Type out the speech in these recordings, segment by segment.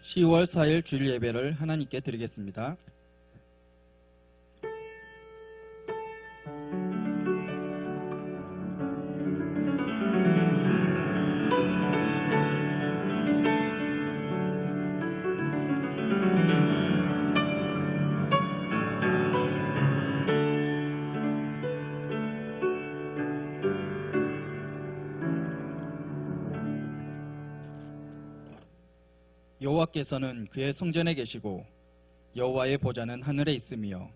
10월 4일 주일 예배를 하나님께 드리겠습니다. 여호와께서는 그의 성전에 계시고 여호와의 보좌는 하늘에 있으며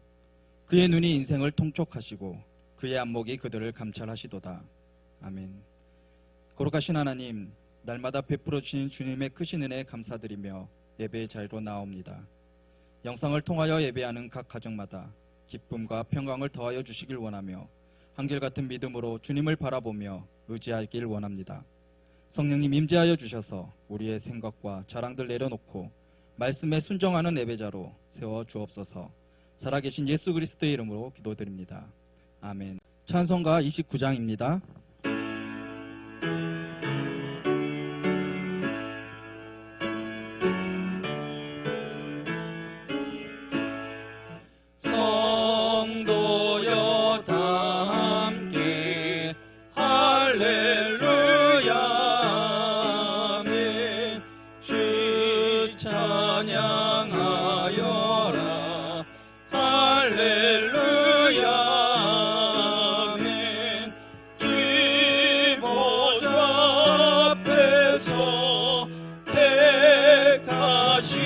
그의 눈이 인생을 통촉하시고 그의 안목이 그들을 감찰하시도다. 아멘. 거룩하신 하나님, 날마다 베풀어 주신 주님의 크신 은혜에 감사드리며 예배의 자리로 나옵니다. 영상을 통하여 예배하는 각 가정마다 기쁨과 평강을 더하여 주시길 원하며 한결같은 믿음으로 주님을 바라보며 의지하길 원합니다. 성령님 임재하여 주셔서 우리의 생각과 자랑들 내려놓고 말씀에 순종하는 예배자로 세워 주옵소서. 살아계신 예수 그리스도의 이름으로 기도드립니다. 아멘. 찬송가 29장입니다. 성도여 다 함께 할렐루야 아멘. 주 찬양하여라 할렐루야 아멘. 주 보좌 앞에서 택하신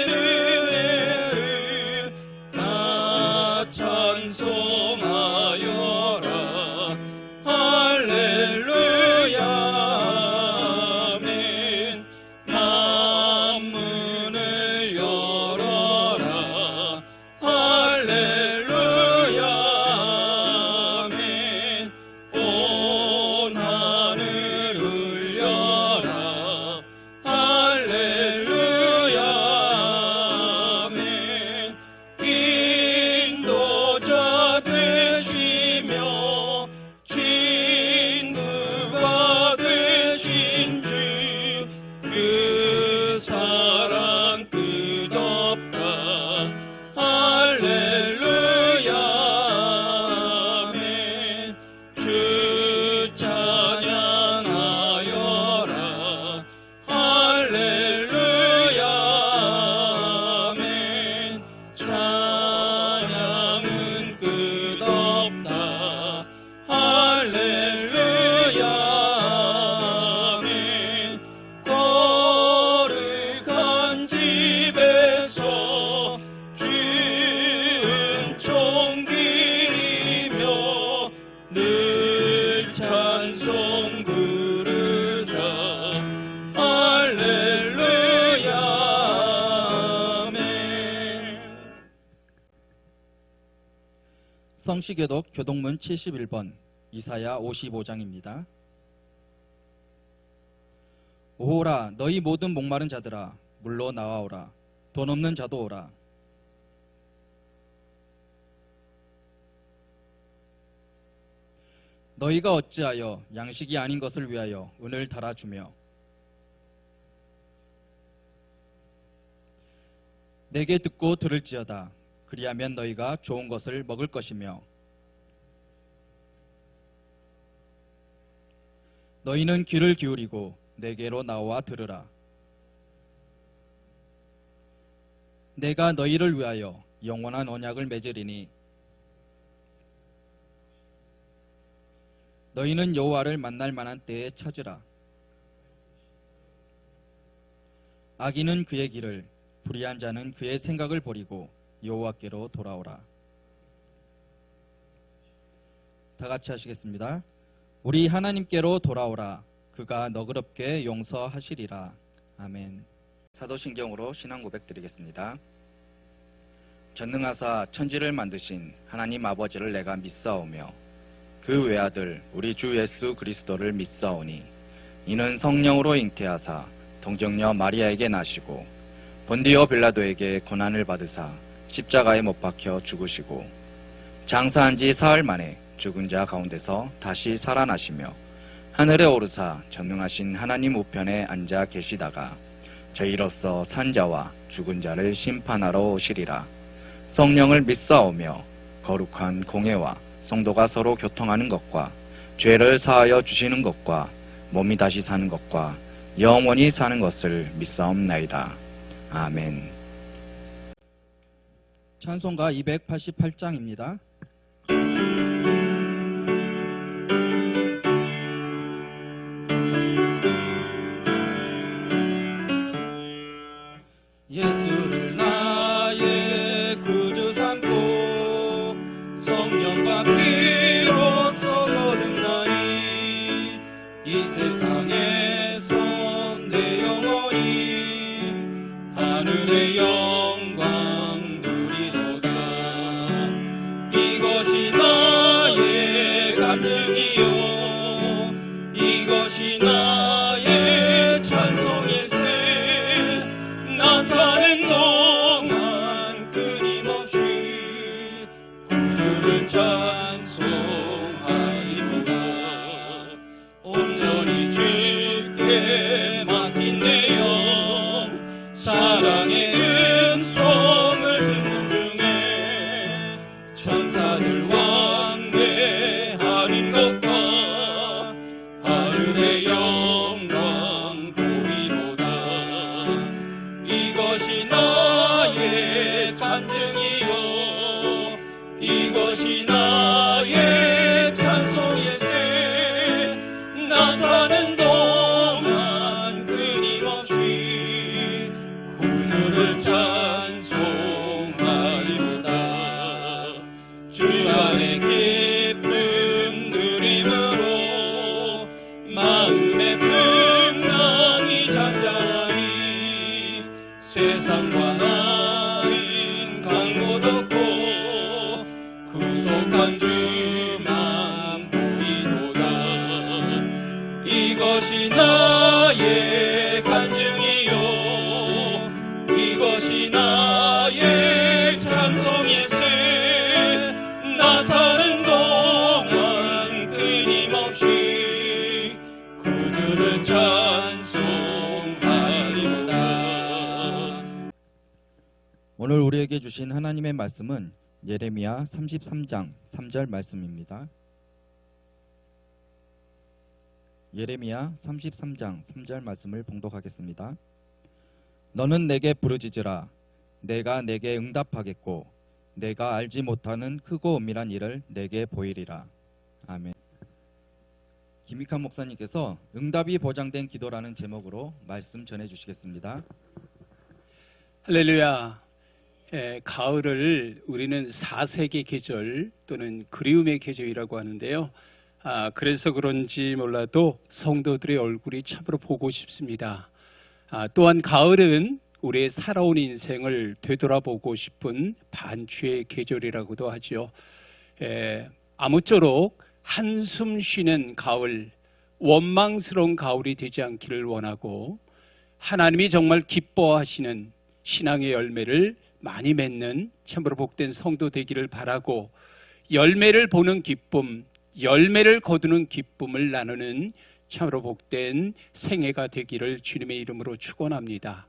은혜를 나 찬송하여라 할렐루야 아멘. 만문을 열어라 할렐루야 아멘. 온 하늘 울려라 할렐루야 아멘. 인도자 되시며 친구가 되신 주 그 사랑 끝없다 할렐루야 아멘. 주 찬양하여라 할렐루야 아멘. 찬양은 끝없다 할렐루야 아멘. 거룩한 집에서 주 은총 기리며 늘 찬송 부르자 할렐루야 아멘. 성시교독 교독문 71번 이사야 55장입니다. 오호라 너희 모든 목마른 자들아 물로 나와오라. 돈 없는 자도 오라. 너희가 어찌하여 양식이 아닌 것을 위하여 은을 달아주며 내게 듣고 들을지어다. 그리하면 너희가 좋은 것을 먹을 것이며 너희는 귀를 기울이고 내게로 나와 들으라. 내가 너희를 위하여 영원한 언약을 맺으리니 너희는 여호와를 만날 만한 때에 찾으라. 악인은 그의 길을, 불의한 자는 그의 생각을 버리고 여호와께로 돌아오라. 다 같이 하시겠습니다. 우리 하나님께로 돌아오라. 그가 너그럽게 용서하시리라. 아멘. 사도신경으로 신앙 고백 드리겠습니다. 전능하사 천지를 만드신 하나님 아버지를 내가 믿사오며 그 외아들 우리 주 예수 그리스도를 믿사오니 이는 성령으로 잉태하사 동정녀 마리아에게 나시고 본디오 빌라도에게 고난을 받으사 십자가에 못 박혀 죽으시고 장사한 지 사흘 만에 죽은 자 가운데서 다시 살아나시며 하늘에 오르사 전능하신 하나님 우편에 앉아 계시다가 저희로서 산자와 죽은 자를 심판하러 오시리라. 성령을 믿사오며 거룩한 공회와 성도가 서로 교통하는 것과 죄를 사하여 주시는 것과 몸이 다시 사는 것과 영원히 사는 것을 믿사옵나이다. 아멘. 찬송가 288장입니다. 예수를 나의 구주 삼고 성령과 피로써 거듭나니 이 세상에서 내 영혼이 하늘의 영광 누리도다. 이것이 나의 감증이요 이것이 나의 찬송일세. 나 사는 동안 끊임없이 구주를 찬송하리로다. 온전히 주께 맡긴 내 영 사랑의 음성을 듣는 중에 천사들 왕래하는 것과 하늘의 영광 보이로다. 이것이 나의 간증이요 이것이 나의 찬송일세. 나 사는 동안 끊임없이 구주를 찬송하리로다. 주 안에 기쁨 누림으로 마음의 풍랑이 잔잔하니 세상과 나인 강도 없고 구속한 주만 보이도다. 이것이 나의 간증이요 이것이 나의 찬송일세. 나 사는 동안 끊임없이 구주를 찬송하리로다. 오늘 우리에게 주신 하나님의 말씀은 예레미야 33장 3절 말씀입니다. 예레미야 33장 3절 말씀을 봉독하겠습니다. 너는 내게 부르짖으라. 내가 내게 응답하겠고 내가 알지 못하는 크고 은밀한 일을 내게 보이리라. 아멘. 김익환 목사님께서 응답이 보장된 기도라는 제목으로 말씀 전해주시겠습니다. 할렐루야. 가을을 우리는 사색의 계절 또는 그리움의 계절이라고 하는데요. 그래서 그런지 몰라도 성도들의 얼굴이 참으로 보고 싶습니다. 또한 가을은 우리의 살아온 인생을 되돌아보고 싶은 반추의 계절이라고도 하죠. 아무쪼록 한숨 쉬는 가을, 원망스러운 가을이 되지 않기를 원하고 하나님이 정말 기뻐하시는 신앙의 열매를 많이 맺는 참으로 복된 성도 되기를 바라고 열매를 보는 기쁨, 열매를 거두는 기쁨을 나누는 참으로 복된 생애가 되기를 주님의 이름으로 축원합니다.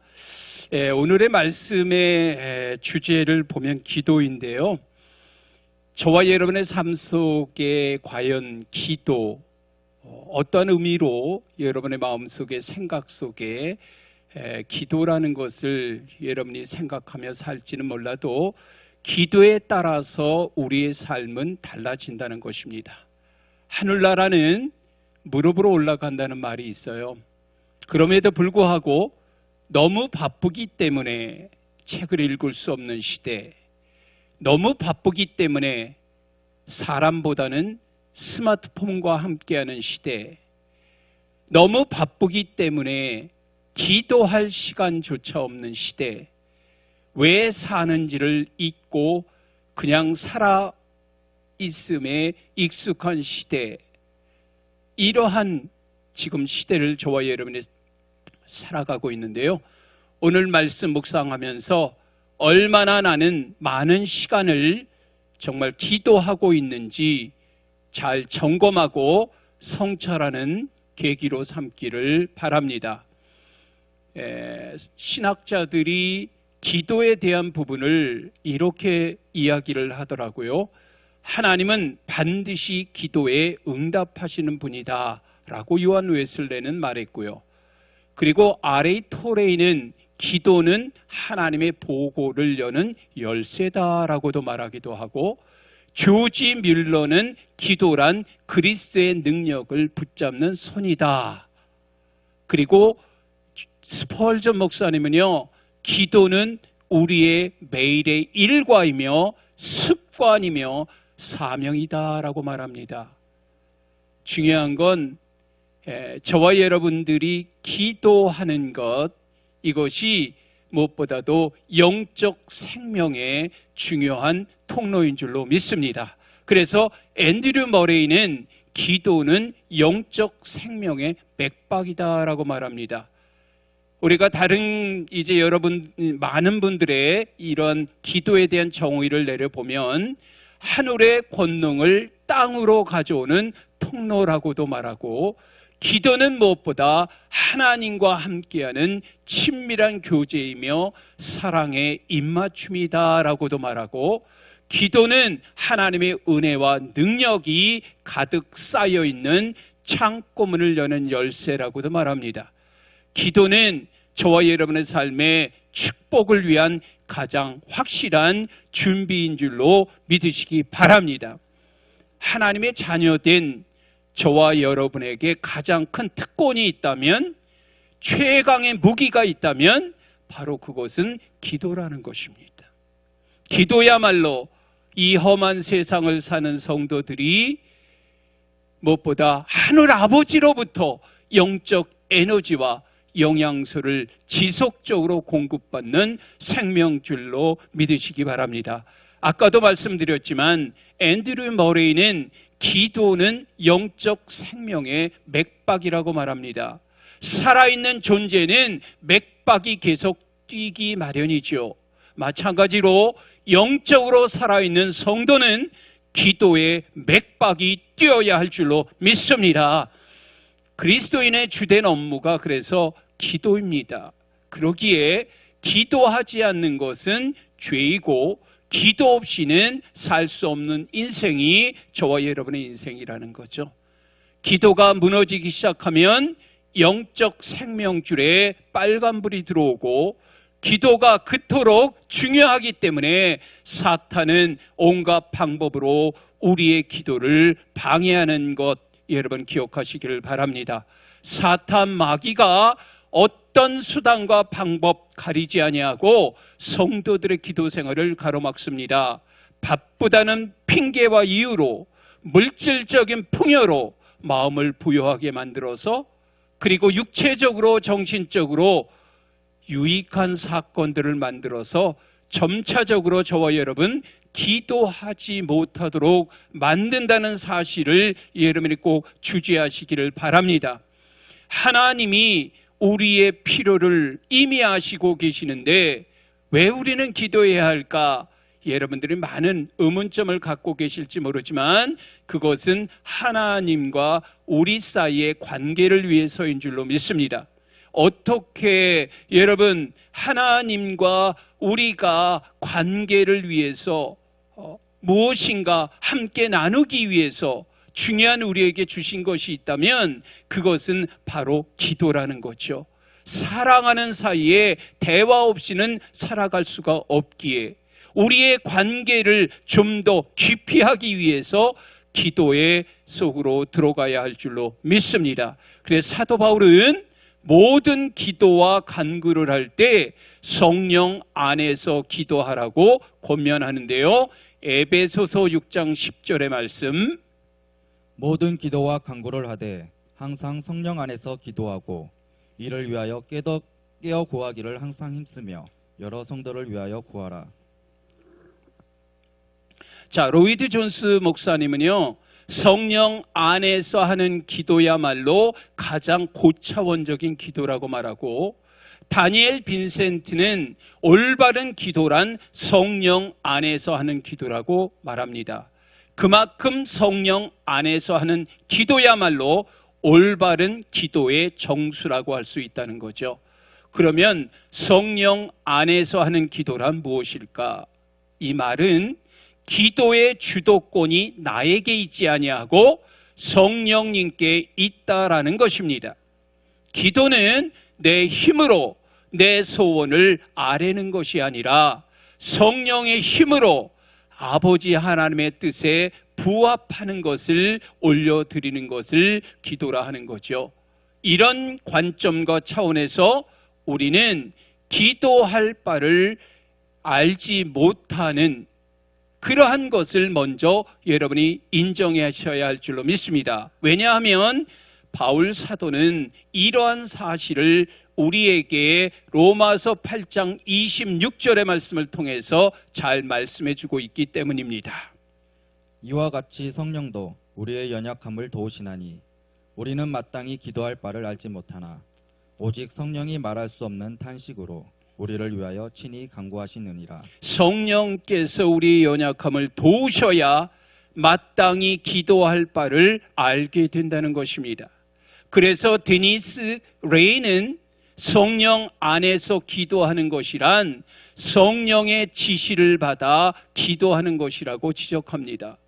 오늘의 말씀의 주제를 보면 기도인데요. 저와 여러분의 삶 속에 과연 기도 어떤 의미로 여러분의 마음속에 생각 속에 기도라는 것을 여러분이 생각하며 살지는 몰라도 기도에 따라서 우리의 삶은 달라진다는 것입니다. 하늘나라는 무릎으로 올라간다는 말이 있어요. 그럼에도 불구하고 너무 바쁘기 때문에 책을 읽을 수 없는 시대, 너무 바쁘기 때문에 사람보다는 스마트폰과 함께하는 시대, 너무 바쁘기 때문에 기도할 시간조차 없는 시대, 왜 사는지를 잊고 그냥 살아 있음에 익숙한 시대, 이러한 지금 시대를 저와 여러분이 살아가고 있는데요. 오늘 말씀 묵상하면서 얼마나 나는 많은 시간을 정말 기도하고 있는지 잘 점검하고 성찰하는 계기로 삼기를 바랍니다. 신학자들이 기도에 대한 부분을 이렇게 이야기를 하더라고요. 하나님은 반드시 기도에 응답하시는 분이다 라고 요한 웨슬레는 말했고요. 그리고 R.A. 토레이는 기도는 하나님의 보고를 여는 열쇠다라고도 말하기도 하고, 조지 뮬러는 기도란 그리스도의 능력을 붙잡는 손이다. 그리고 스펄전 목사님은요, 기도는 우리의 매일의 일과이며 습관이며 사명이다라고 말합니다. 중요한 건 저와 여러분들이 기도하는 것, 이것이 무엇보다도 영적 생명의 중요한 통로인 줄로 믿습니다. 그래서 앤드류 머레이는 기도는 영적 생명의 맥박이다라고 말합니다. 우리가 다른 여러분 많은 분들의 이런 기도에 대한 정의를 내려보면 하늘의 권능을 땅으로 가져오는 통로라고도 말하고, 기도는 무엇보다 하나님과 함께하는 친밀한 교제이며 사랑의 입맞춤이다라고도 말하고, 기도는 하나님의 은혜와 능력이 가득 쌓여 있는 창고문을 여는 열쇠라고도 말합니다. 기도는 저와 여러분의 삶의 축복을 위한 가장 확실한 준비인 줄로 믿으시기 바랍니다. 하나님의 자녀된 저와 여러분에게 가장 큰 특권이 있다면, 최강의 무기가 있다면 바로 그것은 기도라는 것입니다. 기도야말로 이 험한 세상을 사는 성도들이 무엇보다 하늘 아버지로부터 영적 에너지와 영양소를 지속적으로 공급받는 생명줄로 믿으시기 바랍니다. 아까도 말씀드렸지만 앤드류 머레이는 기도는 영적 생명의 맥박이라고 말합니다. 살아있는 존재는 맥박이 계속 뛰기 마련이죠. 마찬가지로 영적으로 살아있는 성도는 기도의 맥박이 뛰어야 할 줄로 믿습니다. 그리스도인의 주된 업무가 그래서 기도입니다. 그러기에 기도하지 않는 것은 죄이고, 기도 없이는 살 수 없는 인생이 저와 여러분의 인생이라는 거죠. 기도가 무너지기 시작하면 영적 생명줄에 빨간불이 들어오고, 기도가 그토록 중요하기 때문에 사탄은 온갖 방법으로 우리의 기도를 방해하는 것, 여러분 기억하시기를 바랍니다. 사탄 마귀가 어떤 수단과 방법 가리지 아니하고 성도들의 기도 생활을 가로막습니다. 바쁘다는 핑계와 이유로, 물질적인 풍요로 마음을 부요하게 만들어서, 그리고 육체적으로 정신적으로 유익한 사건들을 만들어서 점차적으로 저와 여러분 기도하지 못하도록 만든다는 사실을 여러분이 꼭 주지하시기를 바랍니다. 하나님이 우리의 필요를 이미 아시고 계시는데 왜 우리는 기도해야 할까? 여러분들이 많은 의문점을 갖고 계실지 모르지만 그것은 하나님과 우리 사이의 관계를 위해서인 줄로 믿습니다. 어떻게 여러분 하나님과 우리가 관계를 위해서 무엇인가 함께 나누기 위해서 중요한 우리에게 주신 것이 있다면 그것은 바로 기도라는 거죠. 사랑하는 사이에 대화 없이는 살아갈 수가 없기에 우리의 관계를 좀 더 깊이 하기 위해서 기도의 속으로 들어가야 할 줄로 믿습니다. 그래서 사도 바울은 모든 기도와 간구를 할 때 성령 안에서 기도하라고 권면하는데요. 에베소서 6장 10절의 말씀, 모든 기도와 간구를 하되 항상 성령 안에서 기도하고 이를 위하여 깨어 구하기를 항상 힘쓰며 여러 성도를 위하여 구하라. 자, 로이드 존스 목사님은요, 성령 안에서 하는 기도야말로 가장 고차원적인 기도라고 말하고, 다니엘 빈센트는 올바른 기도란 성령 안에서 하는 기도라고 말합니다. 그만큼 성령 안에서 하는 기도야말로 올바른 기도의 정수라고 할 수 있다는 거죠. 그러면 성령 안에서 하는 기도란 무엇일까? 이 말은 기도의 주도권이 나에게 있지 아니하고 성령님께 있다라는 것입니다. 기도는 내 힘으로 내 소원을 아뢰는 것이 아니라 성령의 힘으로 아버지 하나님의 뜻에 부합하는 것을 올려드리는 것을 기도라 하는 거죠. 이런 관점과 차원에서 우리는 기도할 바를 알지 못하는 그러한 것을 먼저 여러분이 인정하셔야 할 줄로 믿습니다. 왜냐하면 바울 사도는 이러한 사실을 우리에게 로마서 8장 26절의 말씀을 통해서 잘 말씀해 주고 있기 때문입니다. 이와 같이 성령도 우리의 연약함을 도우시나니 우리는 마땅히 기도할 바를 알지 못하나 오직 성령이 말할 수 없는 탄식으로 우리를 위하여 친히 간구하시느니라. 성령께서 우리의 연약함을 도우셔야 마땅히 기도할 바를 알게 된다는 것입니다. 그래서 데니스 레이는 성령 안에서 기도하는 것이란 성령의 지시를 받아 기도하는 것이라고 지적합니다.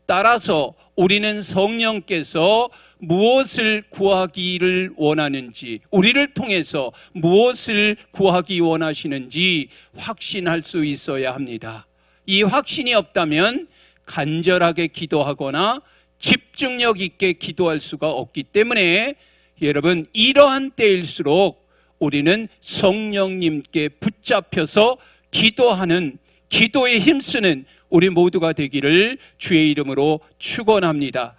따라서 우리는 성령께서 무엇을 구하기를 원하는지, 우리를 통해서 무엇을 구하기 원하시는지 확신할 수 있어야 합니다. 이 확신이 없다면 간절하게 기도하거나 집중력 있게 기도할 수가 없기 때문에 여러분, 이러한 때일수록 우리는 성령님께 붙잡혀서 기도하는, 기도에 힘쓰는 우리 모두가 되기를 주의 이름으로 축원합니다.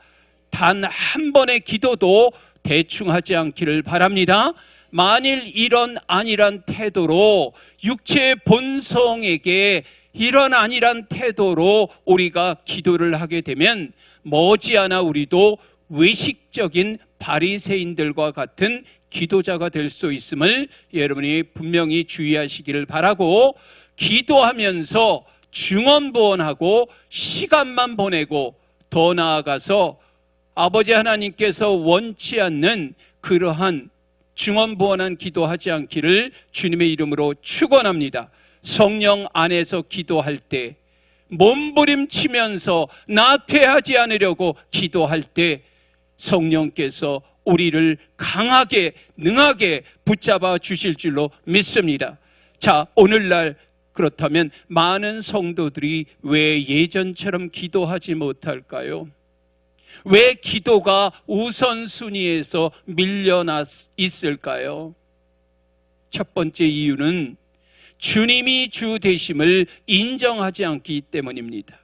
단 한 번의 기도도 대충 하지 않기를 바랍니다. 만일 이런 안일한 태도로, 육체의 본성에게 이런 안일한 태도로 우리가 기도를 하게 되면 머지않아 우리도 외식적인 바리새인들과 같은 기도자가 될 수 있음을 여러분이 분명히 주의하시기를 바라고, 기도하면서 중언부언하고 시간만 보내고 더 나아가서 아버지 하나님께서 원치 않는 그러한 중언부언한 기도하지 않기를 주님의 이름으로 축원합니다. 성령 안에서 기도할 때, 몸부림치면서 나태하지 않으려고 기도할 때 성령께서 우리를 강하게 능하게 붙잡아 주실 줄로 믿습니다. 자, 오늘날 그렇다면 많은 성도들이 왜 예전처럼 기도하지 못할까요? 왜 기도가 우선순위에서 밀려나 있을까요? 첫 번째 이유는 주님이 주 되심을 인정하지 않기 때문입니다.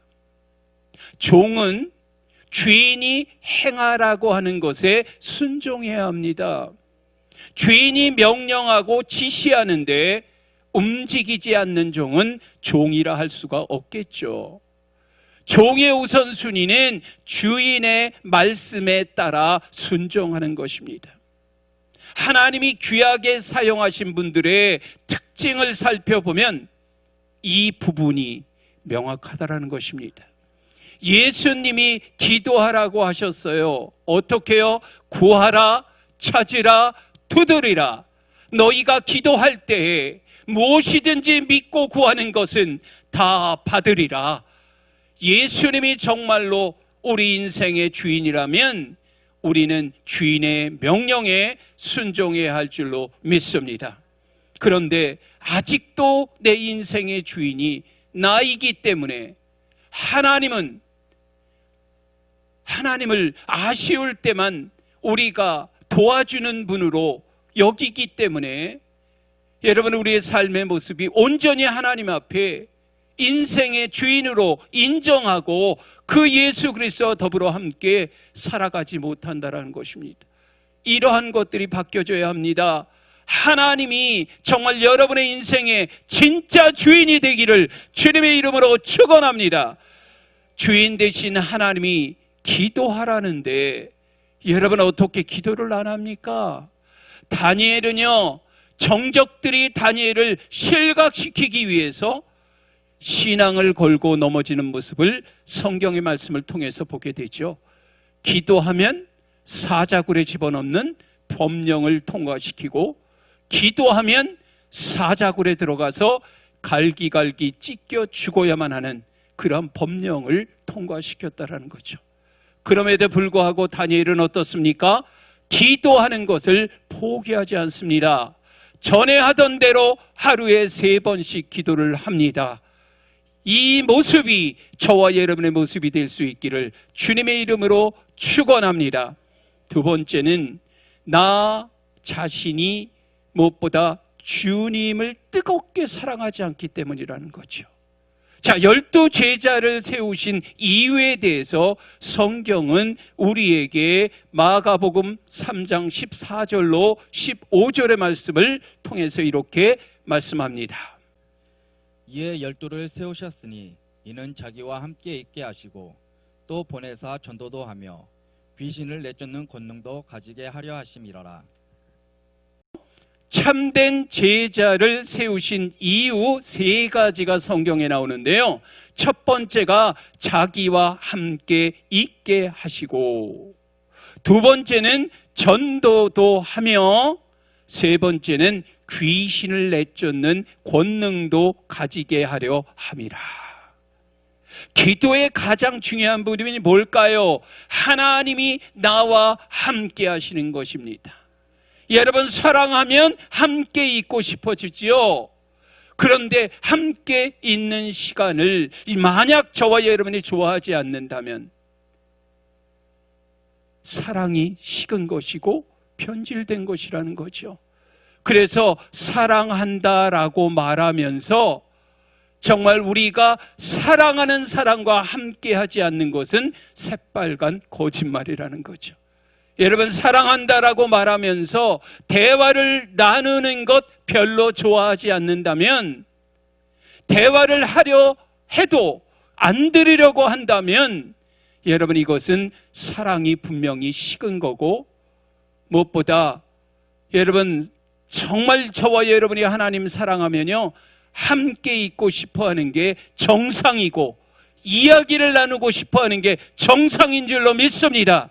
종은 주인이 행하라고 하는 것에 순종해야 합니다. 주인이 명령하고 지시하는데 움직이지 않는 종은 종이라 할 수가 없겠죠. 종의 우선순위는 주인의 말씀에 따라 순종하는 것입니다. 하나님이 귀하게 사용하신 분들의 특징을 살펴보면 이 부분이 명확하다라는 것입니다. 예수님이 기도하라고 하셨어요. 어떻게요? 구하라, 찾으라, 두드리라. 너희가 기도할 때에 무엇이든지 믿고 구하는 것은 다 받으리라. 예수님이 정말로 우리 인생의 주인이라면 우리는 주인의 명령에 순종해야 할 줄로 믿습니다. 그런데 아직도 내 인생의 주인이 나이기 때문에 하나님을 아쉬울 때만 우리가 도와주는 분으로 여기기 때문에 여러분, 우리의 삶의 모습이 온전히 하나님 앞에 인생의 주인으로 인정하고 그 예수 그리스도와 더불어 함께 살아가지 못한다는 것입니다. 이러한 것들이 바뀌어져야 합니다. 하나님이 정말 여러분의 인생의 진짜 주인이 되기를 주님의 이름으로 축원합니다. 주인 되신 하나님이 기도하라는데 여러분, 어떻게 기도를 안 합니까? 다니엘은요, 정적들이 다니엘을 실각시키기 위해서 신앙을 걸고 넘어지는 모습을 성경의 말씀을 통해서 보게 되죠. 기도하면 사자굴에 집어넣는 법령을 통과시키고, 기도하면 사자굴에 들어가서 갈기갈기 찢겨 죽어야만 하는 그런 법령을 통과시켰다라는 거죠. 그럼에도 불구하고 다니엘은 어떻습니까? 기도하는 것을 포기하지 않습니다. 전에 하던 대로 하루에 3번씩 기도를 합니다. 이 모습이 저와 여러분의 모습이 될 수 있기를 주님의 이름으로 축원합니다. 두 번째는 나 자신이 무엇보다 주님을 뜨겁게 사랑하지 않기 때문이라는 거죠. 자, 12 제자를 세우신 이유에 대해서 성경은 우리에게 마가복음 3장 14절로 15절의 말씀을 통해서 이렇게 말씀합니다. 이에 12를 세우셨으니 이는 자기와 함께 있게 하시고 또 보내사 전도도 하며 귀신을 내쫓는 권능도 가지게 하려 하심이러라. 참된 제자를 세우신 이유 3가지가 성경에 나오는데요. 첫 번째가 자기와 함께 있게 하시고, 두 번째는 전도도 하며, 세 번째는 귀신을 내쫓는 권능도 가지게 하려 함이라. 기도의 가장 중요한 부분이 뭘까요? 하나님이 나와 함께 하시는 것입니다. 여러분, 사랑하면 함께 있고 싶어지지요. 그런데 함께 있는 시간을 만약 저와 여러분이 좋아하지 않는다면 사랑이 식은 것이고 변질된 것이라는 거죠. 그래서 사랑한다라고 말하면서 정말 우리가 사랑하는 사람과 함께 하지 않는 것은 새빨간 거짓말이라는 거죠. 여러분, 사랑한다라고 말하면서 대화를 나누는 것 별로 좋아하지 않는다면, 대화를 하려 해도 안 들으려고 한다면 여러분, 이것은 사랑이 분명히 식은 거고, 무엇보다 여러분 정말 저와 여러분이 하나님 사랑하면요 함께 있고 싶어하는 게 정상이고 이야기를 나누고 싶어하는 게 정상인 줄로 믿습니다.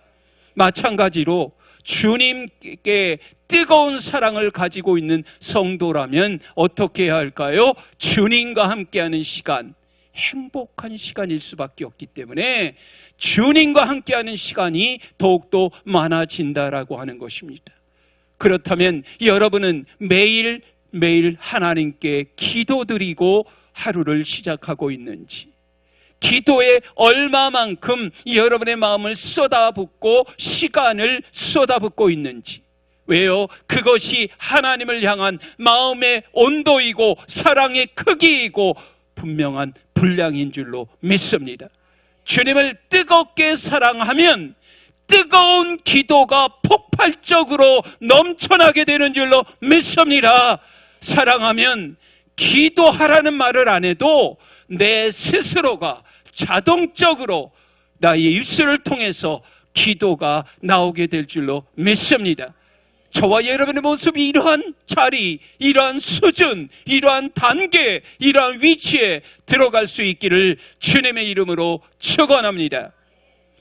마찬가지로 주님께 뜨거운 사랑을 가지고 있는 성도라면 어떻게 해야 할까요? 주님과 함께하는 시간, 행복한 시간일 수밖에 없기 때문에 주님과 함께하는 시간이 더욱더 많아진다라고 하는 것입니다. 그렇다면 여러분은 매일매일 하나님께 기도드리고 하루를 시작하고 있는지, 기도에 얼마만큼 여러분의 마음을 쏟아붓고 시간을 쏟아붓고 있는지, 왜요? 그것이 하나님을 향한 마음의 온도이고 사랑의 크기이고 분명한 분량인 줄로 믿습니다. 주님을 뜨겁게 사랑하면 뜨거운 기도가 폭발적으로 넘쳐나게 되는 줄로 믿습니다. 사랑하면 기도하라는 말을 안 해도 내 스스로가 자동적으로 나의 입술을 통해서 기도가 나오게 될 줄로 믿습니다. 저와 여러분의 모습이 이러한 자리, 이러한 수준, 이러한 단계, 이러한 위치에 들어갈 수 있기를 주님의 이름으로 축원합니다.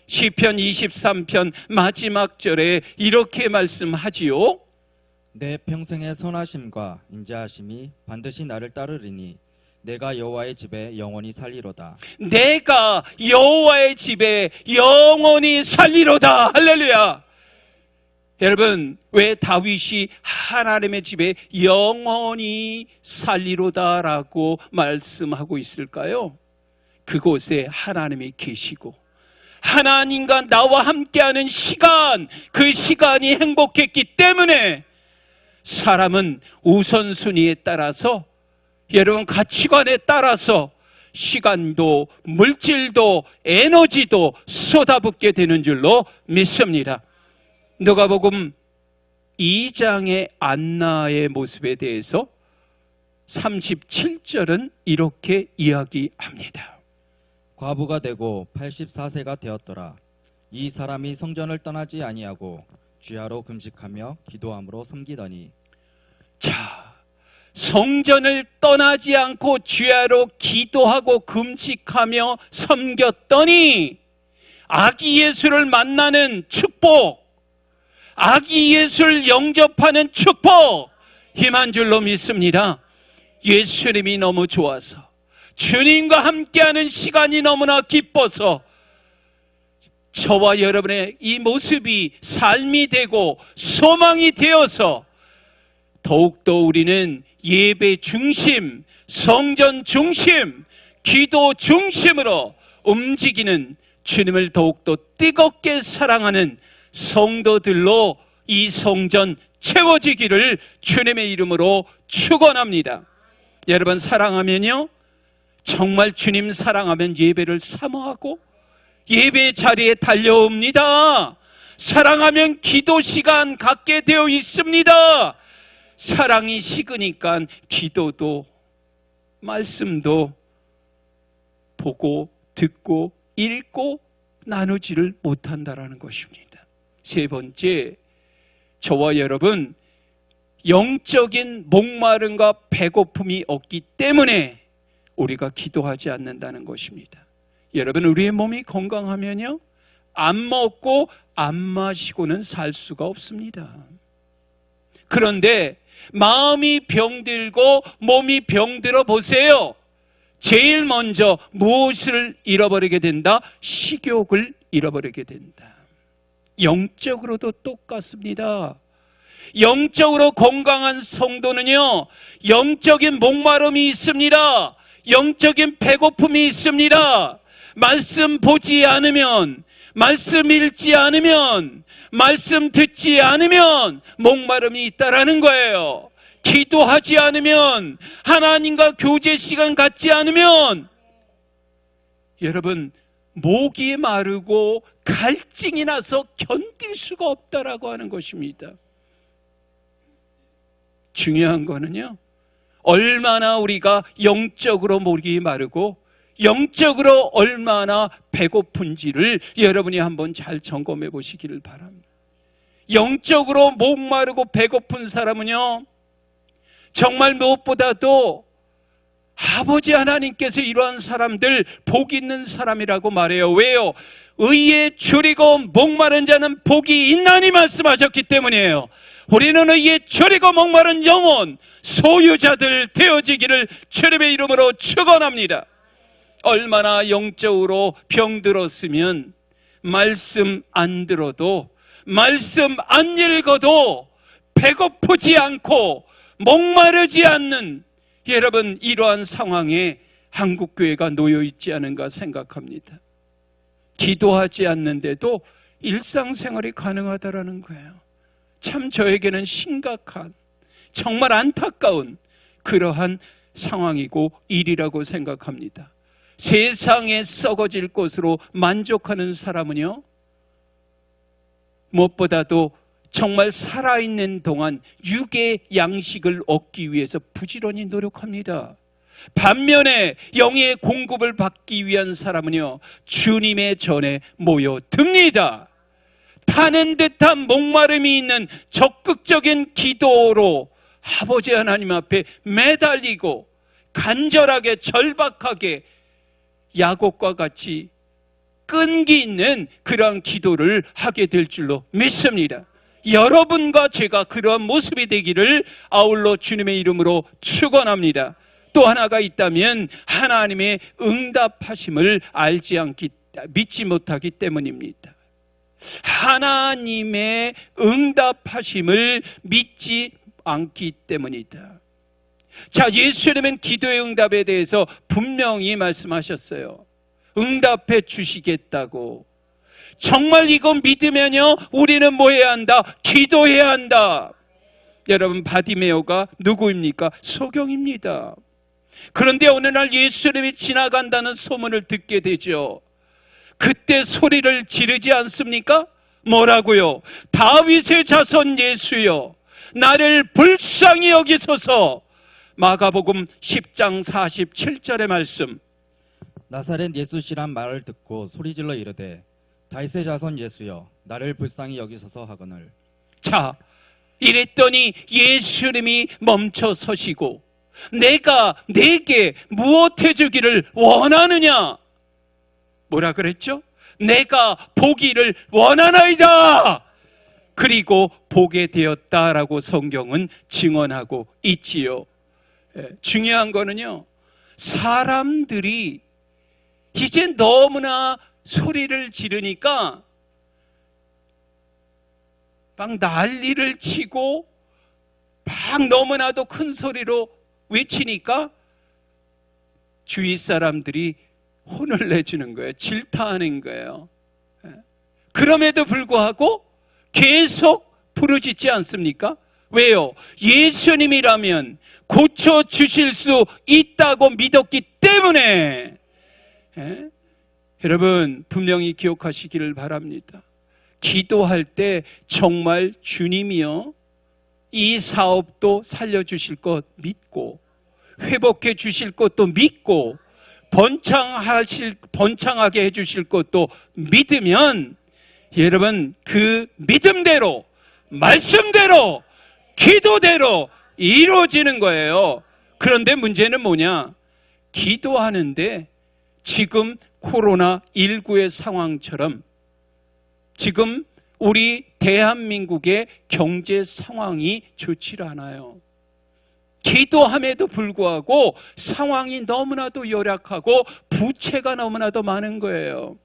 시편 23편 마지막 절에 이렇게 말씀하지요. 내 평생의 선하심과 인자하심이 반드시 나를 따르리니 내가 여호와의 집에 영원히 살리로다. 내가 여호와의 집에 영원히 살리로다. 할렐루야. 여러분, 왜 다윗이 하나님의 집에 영원히 살리로다라고 말씀하고 있을까요? 그곳에 하나님이 계시고 하나님과 나와 함께하는 시간, 그 시간이 행복했기 때문에 사람은 우선순위에 따라서, 여러분 가치관에 따라서 시간도 물질도 에너지도 쏟아붓게 되는 줄로 믿습니다. 누가복음 2장의 안나의 모습에 대해서 37절은 이렇게 이야기합니다. 과부가 되고 84세가 되었더라. 이 사람이 성전을 떠나지 아니하고 주야로 금식하며 기도함으로 섬기더니. 자, 성전을 떠나지 않고 주야로 기도하고 금식하며 섬겼더니 아기 예수를 만나는 축복, 아기 예수를 영접하는 축복, 임한 줄로 믿습니다. 예수님이 너무 좋아서, 주님과 함께하는 시간이 너무나 기뻐서 저와 여러분의 이 모습이 삶이 되고 소망이 되어서 더욱더 우리는 예배 중심, 성전 중심, 기도 중심으로 움직이는 주님을 더욱더 뜨겁게 사랑하는 성도들로 이 성전 채워지기를 주님의 이름으로 축원합니다. 여러분, 사랑하면요, 정말 주님 사랑하면 예배를 사모하고 예배 자리에 달려옵니다. 사랑하면 기도 시간 갖게 되어 있습니다. 사랑이 식으니까 기도도 말씀도 보고 듣고 읽고 나누지를 못한다라는 것입니다. 세 번째, 저와 여러분 영적인 목마름과 배고픔이 없기 때문에 우리가 기도하지 않는다는 것입니다. 여러분, 우리의 몸이 건강하면요, 안 먹고 안 마시고는 살 수가 없습니다. 그런데 마음이 병들고 몸이 병들어 보세요. 제일 먼저 무엇을 잃어버리게 된다? 식욕을 잃어버리게 된다. 영적으로도 똑같습니다. 영적으로 건강한 성도는요, 영적인 목마름이 있습니다. 영적인 배고픔이 있습니다. 말씀 보지 않으면, 말씀 읽지 않으면, 말씀 듣지 않으면 목마름이 있다라는 거예요. 기도하지 않으면, 하나님과 교제 시간 갖지 않으면 여러분 목이 마르고 갈증이 나서 견딜 수가 없다라고 하는 것입니다. 중요한 거는요, 얼마나 우리가 영적으로 목이 마르고 영적으로 얼마나 배고픈지를 여러분이 한번 잘 점검해 보시기를 바랍니다. 영적으로 목마르고 배고픈 사람은요, 정말 무엇보다도 아버지 하나님께서 이러한 사람들 복 있는 사람이라고 말해요. 왜요? 의에 줄이고 목마른 자는 복이 있나니 말씀하셨기 때문이에요. 우리는 의에 줄이고 목마른 영혼 소유자들 되어지기를 주님의 이름으로 축원합니다. 얼마나 영적으로 병들었으면 말씀 안 들어도, 말씀 안 읽어도 배고프지 않고 목마르지 않는, 여러분, 이러한 상황에 한국교회가 놓여 있지 않은가 생각합니다. 기도하지 않는데도 일상생활이 가능하다라는 거예요. 참 저에게는 심각한, 정말 안타까운 그러한 상황이고 일이라고 생각합니다. 세상에 썩어질 것으로 만족하는 사람은요, 무엇보다도 정말 살아있는 동안 육의 양식을 얻기 위해서 부지런히 노력합니다. 반면에 영의 공급을 받기 위한 사람은요, 주님의 전에 모여듭니다. 타는 듯한 목마름이 있는 적극적인 기도로 아버지 하나님 앞에 매달리고 간절하게 절박하게 야곱과 같이 끈기 있는 그러한 기도를 하게 될 줄로 믿습니다. 여러분과 제가 그러한 모습이 되기를 아울러 주님의 이름으로 축원합니다. 또 하나가 있다면 하나님의 응답하심을 믿지 못하기 때문입니다. 하나님의 응답하심을 믿지 않기 때문이다. 자, 예수님은 기도의 응답에 대해서 분명히 말씀하셨어요. 응답해 주시겠다고. 정말 이거 믿으면요, 우리는 뭐 해야 한다? 기도해야 한다. 여러분, 바디메오가 누구입니까? 소경입니다. 그런데 어느 날 예수님이 지나간다는 소문을 듣게 되죠. 그때 소리를 지르지 않습니까? 뭐라고요? 다윗의 자손 예수여, 나를 불쌍히 여기소서. 마가복음 10장 47절의 말씀. 나사렛 예수시란 말을 듣고 소리질러 이르되 다윗의 자손 예수여, 나를 불쌍히 여기소서 하거늘. 자, 이랬더니 예수님이 멈춰 서시고, 내가 네게 무엇 해주기를 원하느냐? 뭐라 그랬죠? 내가 보기를 원하나이다. 그리고 보게 되었다라고 성경은 증언하고 있지요. 중요한 거는요, 사람들이 이제 너무나 소리를 지르니까 막 난리를 치고 막 너무나도 큰 소리로 외치니까 주위 사람들이 혼을 내주는 거예요. 질타하는 거예요. 그럼에도 불구하고 계속 부르짖지 않습니까? 왜요? 예수님이라면 고쳐주실 수 있다고 믿었기 때문에. 여러분, 분명히 기억하시기를 바랍니다. 기도할 때 정말 주님이요, 이 사업도 살려주실 것 믿고, 회복해 주실 것도 믿고, 번창하게 해주실 것도 믿으면, 여러분, 그 믿음대로, 말씀대로, 기도대로 이루어지는 거예요. 그런데 문제는 뭐냐? 기도하는데 지금 코로나19의 상황처럼 지금 우리 대한민국의 경제 상황이 좋지 않아요. 기도함에도 불구하고 상황이 너무나도 열악하고 부채가 너무나도 많은 거예요.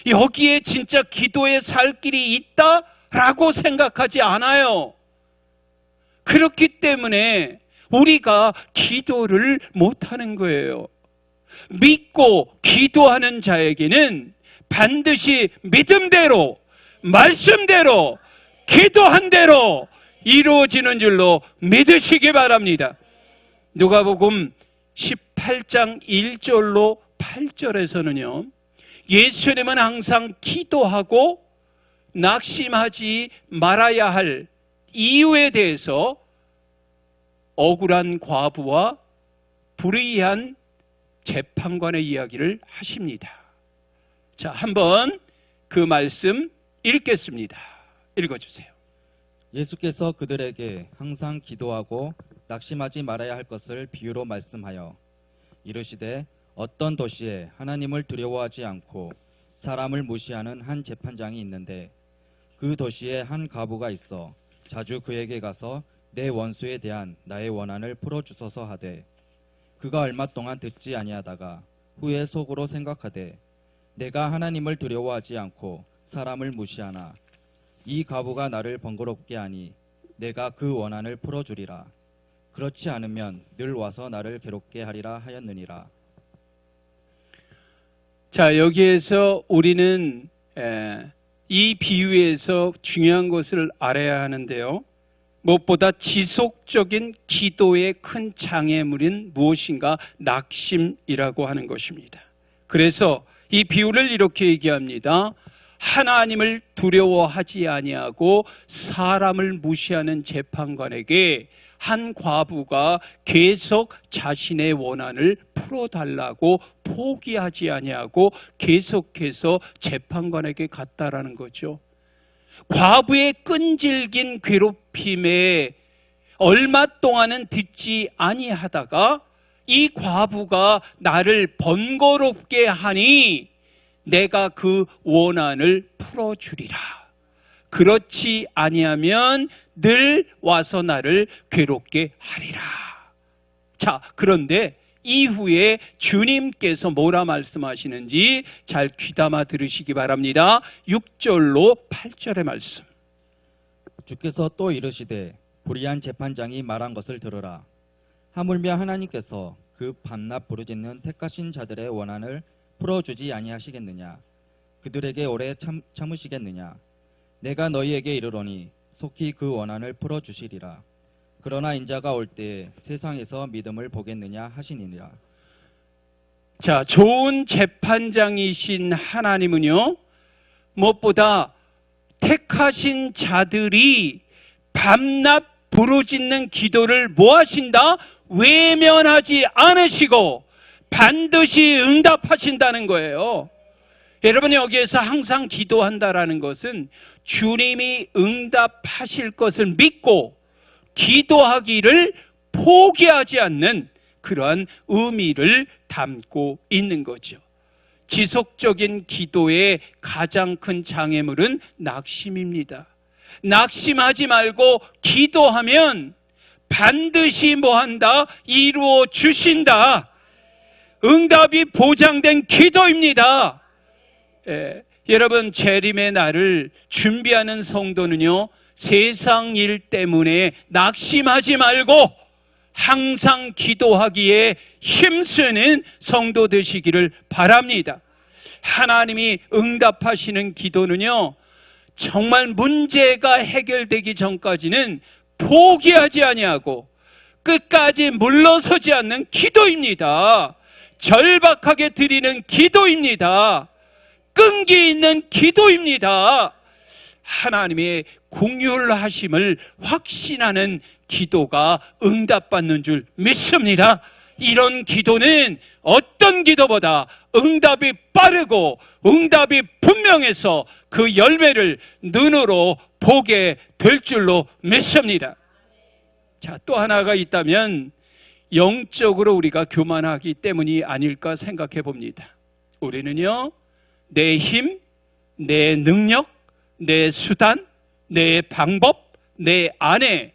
여기에 진짜 기도에 살 길이 있다라고 생각하지 않아요. 그렇기 때문에 우리가 기도를 못하는 거예요. 믿고 기도하는 자에게는 반드시 믿음대로, 말씀대로, 기도한 대로 이루어지는 줄로 믿으시기 바랍니다. 누가복음 18장 1절로 8절에서는요, 예수님은 항상 기도하고 낙심하지 말아야 할 이유에 대해서 억울한 과부와 불의한 재판관의 이야기를 하십니다. 자, 한번 그 말씀 읽겠습니다. 읽어주세요. 예수께서 그들에게 항상 기도하고 낙심하지 말아야 할 것을 비유로 말씀하여 이르시되 어떤 도시에 하나님을 두려워하지 않고 사람을 무시하는 한 재판장이 있는데 그 도시에 한 과부가 있어 자주 그에게 가서 내 원수에 대한 나의 원한을 풀어주소서 하되 그가 얼마 동안 듣지 아니하다가 후에 속으로 생각하되 내가 하나님을 두려워하지 않고 사람을 무시하나 이 과부가 나를 번거롭게 하니 내가 그 원한을 풀어주리라. 그렇지 않으면 늘 와서 나를 괴롭게 하리라 하였느니라. 자, 여기에서 우리는 이 비유에서 중요한 것을 알아야 하는데요, 무엇보다 지속적인 기도의 큰 장애물인 무엇인가? 낙심이라고 하는 것입니다. 그래서 이 비유를 이렇게 얘기합니다. 하나님을 두려워하지 아니하고 사람을 무시하는 재판관에게 한 과부가 계속 자신의 원한을 풀어달라고 포기하지 아니하고 계속해서 재판관에게 갔다라는 거죠. 과부의 끈질긴 괴롭힘에 얼마 동안은 듣지 아니하다가 이 과부가 나를 번거롭게 하니 내가 그 원한을 풀어주리라. 그렇지 아니하면 늘 와서 나를 괴롭게 하리라. 자, 그런데 이후에 주님께서 뭐라 말씀하시는지 잘 귀담아 들으시기 바랍니다. 6절로 8절의 말씀. 주께서 또 이르시되 불의한 재판장이 말한 것을 들으라. 하물며 하나님께서 그 밤낮 부르짖는 택하신 자들의 원한을 풀어주지 아니하시겠느냐? 그들에게 오래 참으시겠느냐? 내가 너희에게 이르노니 속히 그 원한을 풀어주시리라. 그러나 인자가 올 때에 세상에서 믿음을 보겠느냐 하시니라. 자, 좋은 재판장이신 하나님은요, 무엇보다 택하신 자들이 밤낮 부르짖는 기도를 뭐 하신다? 외면하지 않으시고 반드시 응답하신다는 거예요. 여러분, 여기에서 항상 기도한다라는 것은 주님이 응답하실 것을 믿고 기도하기를 포기하지 않는 그러한 의미를 담고 있는 거죠. 지속적인 기도의 가장 큰 장애물은 낙심입니다. 낙심하지 말고 기도하면 반드시 뭐한다? 이루어 주신다. 응답이 보장된 기도입니다. 여러분, 재림의 날을 준비하는 성도는요, 세상 일 때문에 낙심하지 말고 항상 기도하기에 힘쓰는 성도 되시기를 바랍니다. 하나님이 응답하시는 기도는요, 정말 문제가 해결되기 전까지는 포기하지 아니하고 끝까지 물러서지 않는 기도입니다. 절박하게 드리는 기도입니다. 끈기 있는 기도입니다. 하나님의 공율하심을 확신하는 기도가 응답받는 줄 믿습니다. 이런 기도는 어떤 기도보다 응답이 빠르고 응답이 분명해서 그 열매를 눈으로 보게 될 줄로 믿습니다. 자, 또 하나가 있다면 영적으로 우리가 교만하기 때문이 아닐까 생각해 봅니다. 우리는요, 내 힘, 내 능력, 내 수단, 내 방법, 내 아내,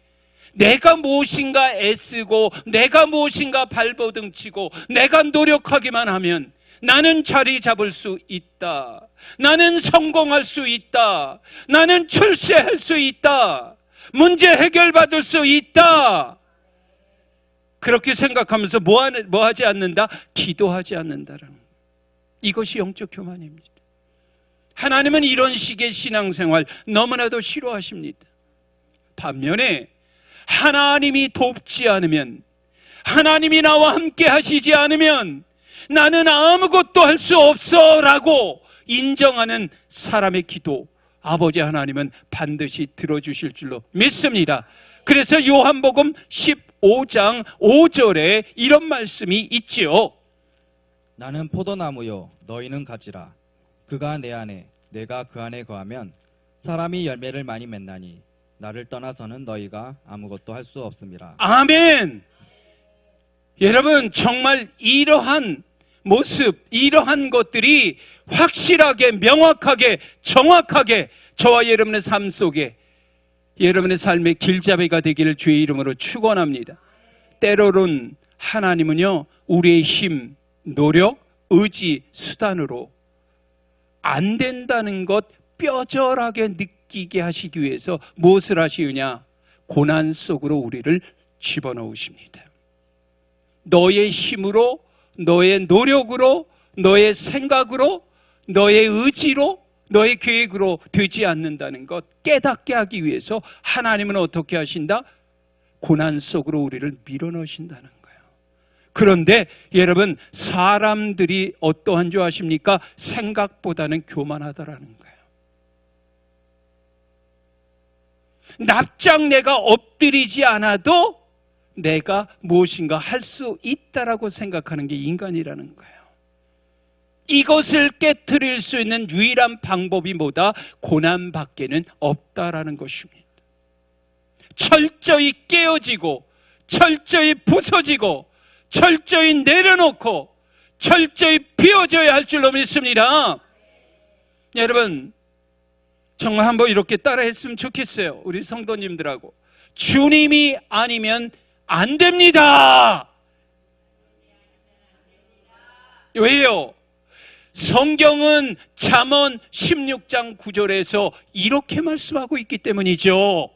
내가 무엇인가 애쓰고 내가 무엇인가 발버둥치고 내가 노력하기만 하면 나는 자리 잡을 수 있다. 나는 성공할 수 있다. 나는 출세할 수 있다. 문제 해결받을 수 있다. 그렇게 생각하면서 뭐 하지 않는다? 기도하지 않는다라는, 이것이 영적 교만입니다. 하나님은 이런 식의 신앙생활 너무나도 싫어하십니다. 반면에 하나님이 돕지 않으면, 하나님이 나와 함께 하시지 않으면 나는 아무것도 할 수 없어 라고 인정하는 사람의 기도, 아버지 하나님은 반드시 들어주실 줄로 믿습니다. 그래서 요한복음 15장 5절에 이런 말씀이 있지요. 나는 포도나무요 너희는 가지라. 그가 내 안에 내가 그 안에 거하면 사람이 열매를 많이 맺나니 나를 떠나서는 너희가 아무것도 할 수 없음이라. 아멘. 여러분, 정말 이러한 모습, 이러한 것들이 확실하게, 명확하게, 정확하게 저와 여러분의 삶 속에, 여러분의 삶의 길잡이가 되기를 주의 이름으로 축원합니다. 때로는 하나님은요, 우리의 힘, 노력, 의지, 수단으로 안 된다는 것 뼈저하게 느끼게 하시기 위해서 무엇을 하시느냐? 고난 속으로 우리를 집어넣으십니다. 너의 힘으로, 너의 노력으로, 너의 생각으로, 너의 의지로, 너의 계획으로 되지 않는다는 것 깨닫게 하기 위해서 하나님은 어떻게 하신다? 고난 속으로 우리를 밀어넣으신다는 거예요. 그런데 여러분, 사람들이 어떠한 줄 아십니까? 생각보다는 교만하다라는 거예요. 납작 내가 엎드리지 않아도 내가 무엇인가 할 수 있다라고 생각하는 게 인간이라는 거예요. 이것을 깨트릴 수 있는 유일한 방법이 뭐다? 고난밖에는 없다라는 것입니다. 철저히 깨어지고 철저히 부서지고 철저히 내려놓고 철저히 비워져야 할 줄로 믿습니다. 여러분, 정말 한번 이렇게 따라했으면 좋겠어요. 우리 성도님들하고. 주님이 아니면 안 됩니다. 왜요? 성경은 잠언 16장 9절에서 이렇게 말씀하고 있기 때문이죠.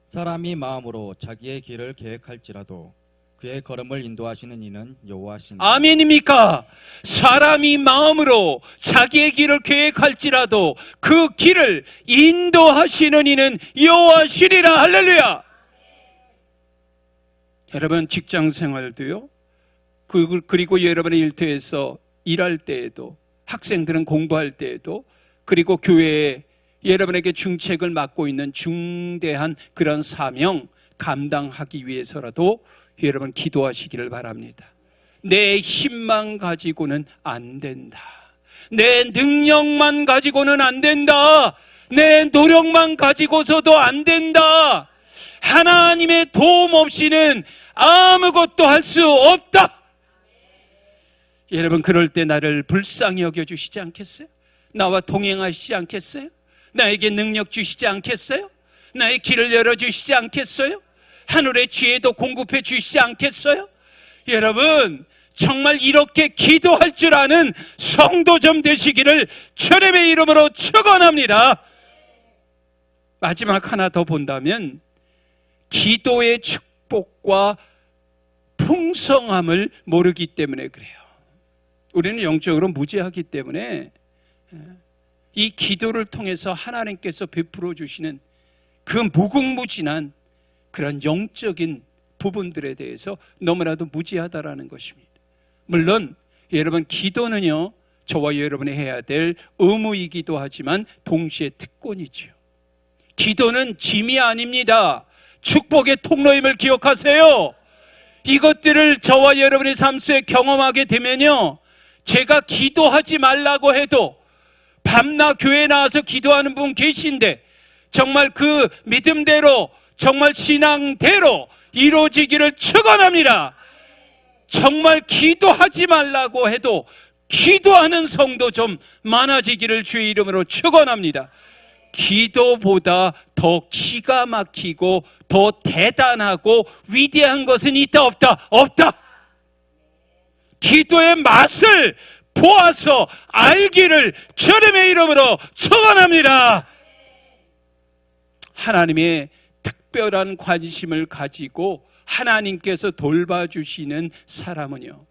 사람이 마음으로 자기의 길을 계획할지라도 그의 걸음을 인도하시는 이는 여호와시니라. 아멘입니까? 사람이 마음으로 자기의 길을 계획할지라도 그 길을 인도하시는 이는 여호와시니라. 할렐루야. 여러분, 직장 생활도요, 그리고 여러분의 일터에서 일할 때에도, 학생들은 공부할 때에도, 그리고 교회에 여러분에게 중책을 맡고 있는 중대한 그런 사명 감당하기 위해서라도 여러분 기도하시기를 바랍니다. 내 힘만 가지고는 안 된다. 내 능력만 가지고는 안 된다. 내 노력만 가지고서도 안 된다. 하나님의 도움 없이는 아무것도 할 수 없다. 여러분, 그럴 때 나를 불쌍히 여겨주시지 않겠어요? 나와 동행하시지 않겠어요? 나에게 능력 주시지 않겠어요? 나의 길을 열어주시지 않겠어요? 하늘의 지혜도 공급해 주시지 않겠어요? 여러분, 정말 이렇게 기도할 줄 아는 성도 좀 되시기를 주님의 이름으로 축원합니다. 마지막 하나 더 본다면, 기도의 축복과 풍성함을 모르기 때문에 그래요. 우리는 영적으로 무지하기 때문에 이 기도를 통해서 하나님께서 베풀어 주시는 그 무궁무진한 그런 영적인 부분들에 대해서 너무나도 무지하다라는 것입니다. 물론 여러분, 기도는요, 저와 여러분이 해야 될 의무이기도 하지만 동시에 특권이죠. 기도는 짐이 아닙니다. 축복의 통로임을 기억하세요. 이것들을 저와 여러분의 삶 속에 경험하게 되면요, 제가 기도하지 말라고 해도 밤낮 교회에 나와서 기도하는 분 계신데 정말 그 믿음대로, 정말 신앙대로 이루어지기를 축원합니다. 정말 기도하지 말라고 해도 기도하는 성도 좀 많아지기를 주의 이름으로 축원합니다. 기도보다 더 기가 막히고 더 대단하고 위대한 것은 있다 없다? 없다. 기도의 맛을 보아서 알기를 주님의 이름으로 축원합니다. 하나님의 특별한 관심을 가지고 하나님께서 돌봐주시는 사람은요,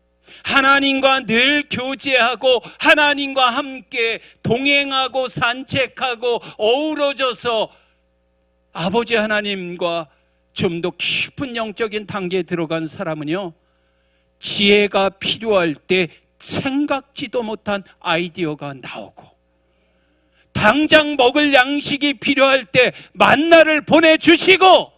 하나님과 늘 교제하고 하나님과 함께 동행하고 산책하고 어우러져서 아버지 하나님과 좀 더 깊은 영적인 단계에 들어간 사람은요, 지혜가 필요할 때 생각지도 못한 아이디어가 나오고, 당장 먹을 양식이 필요할 때 만나를 보내주시고,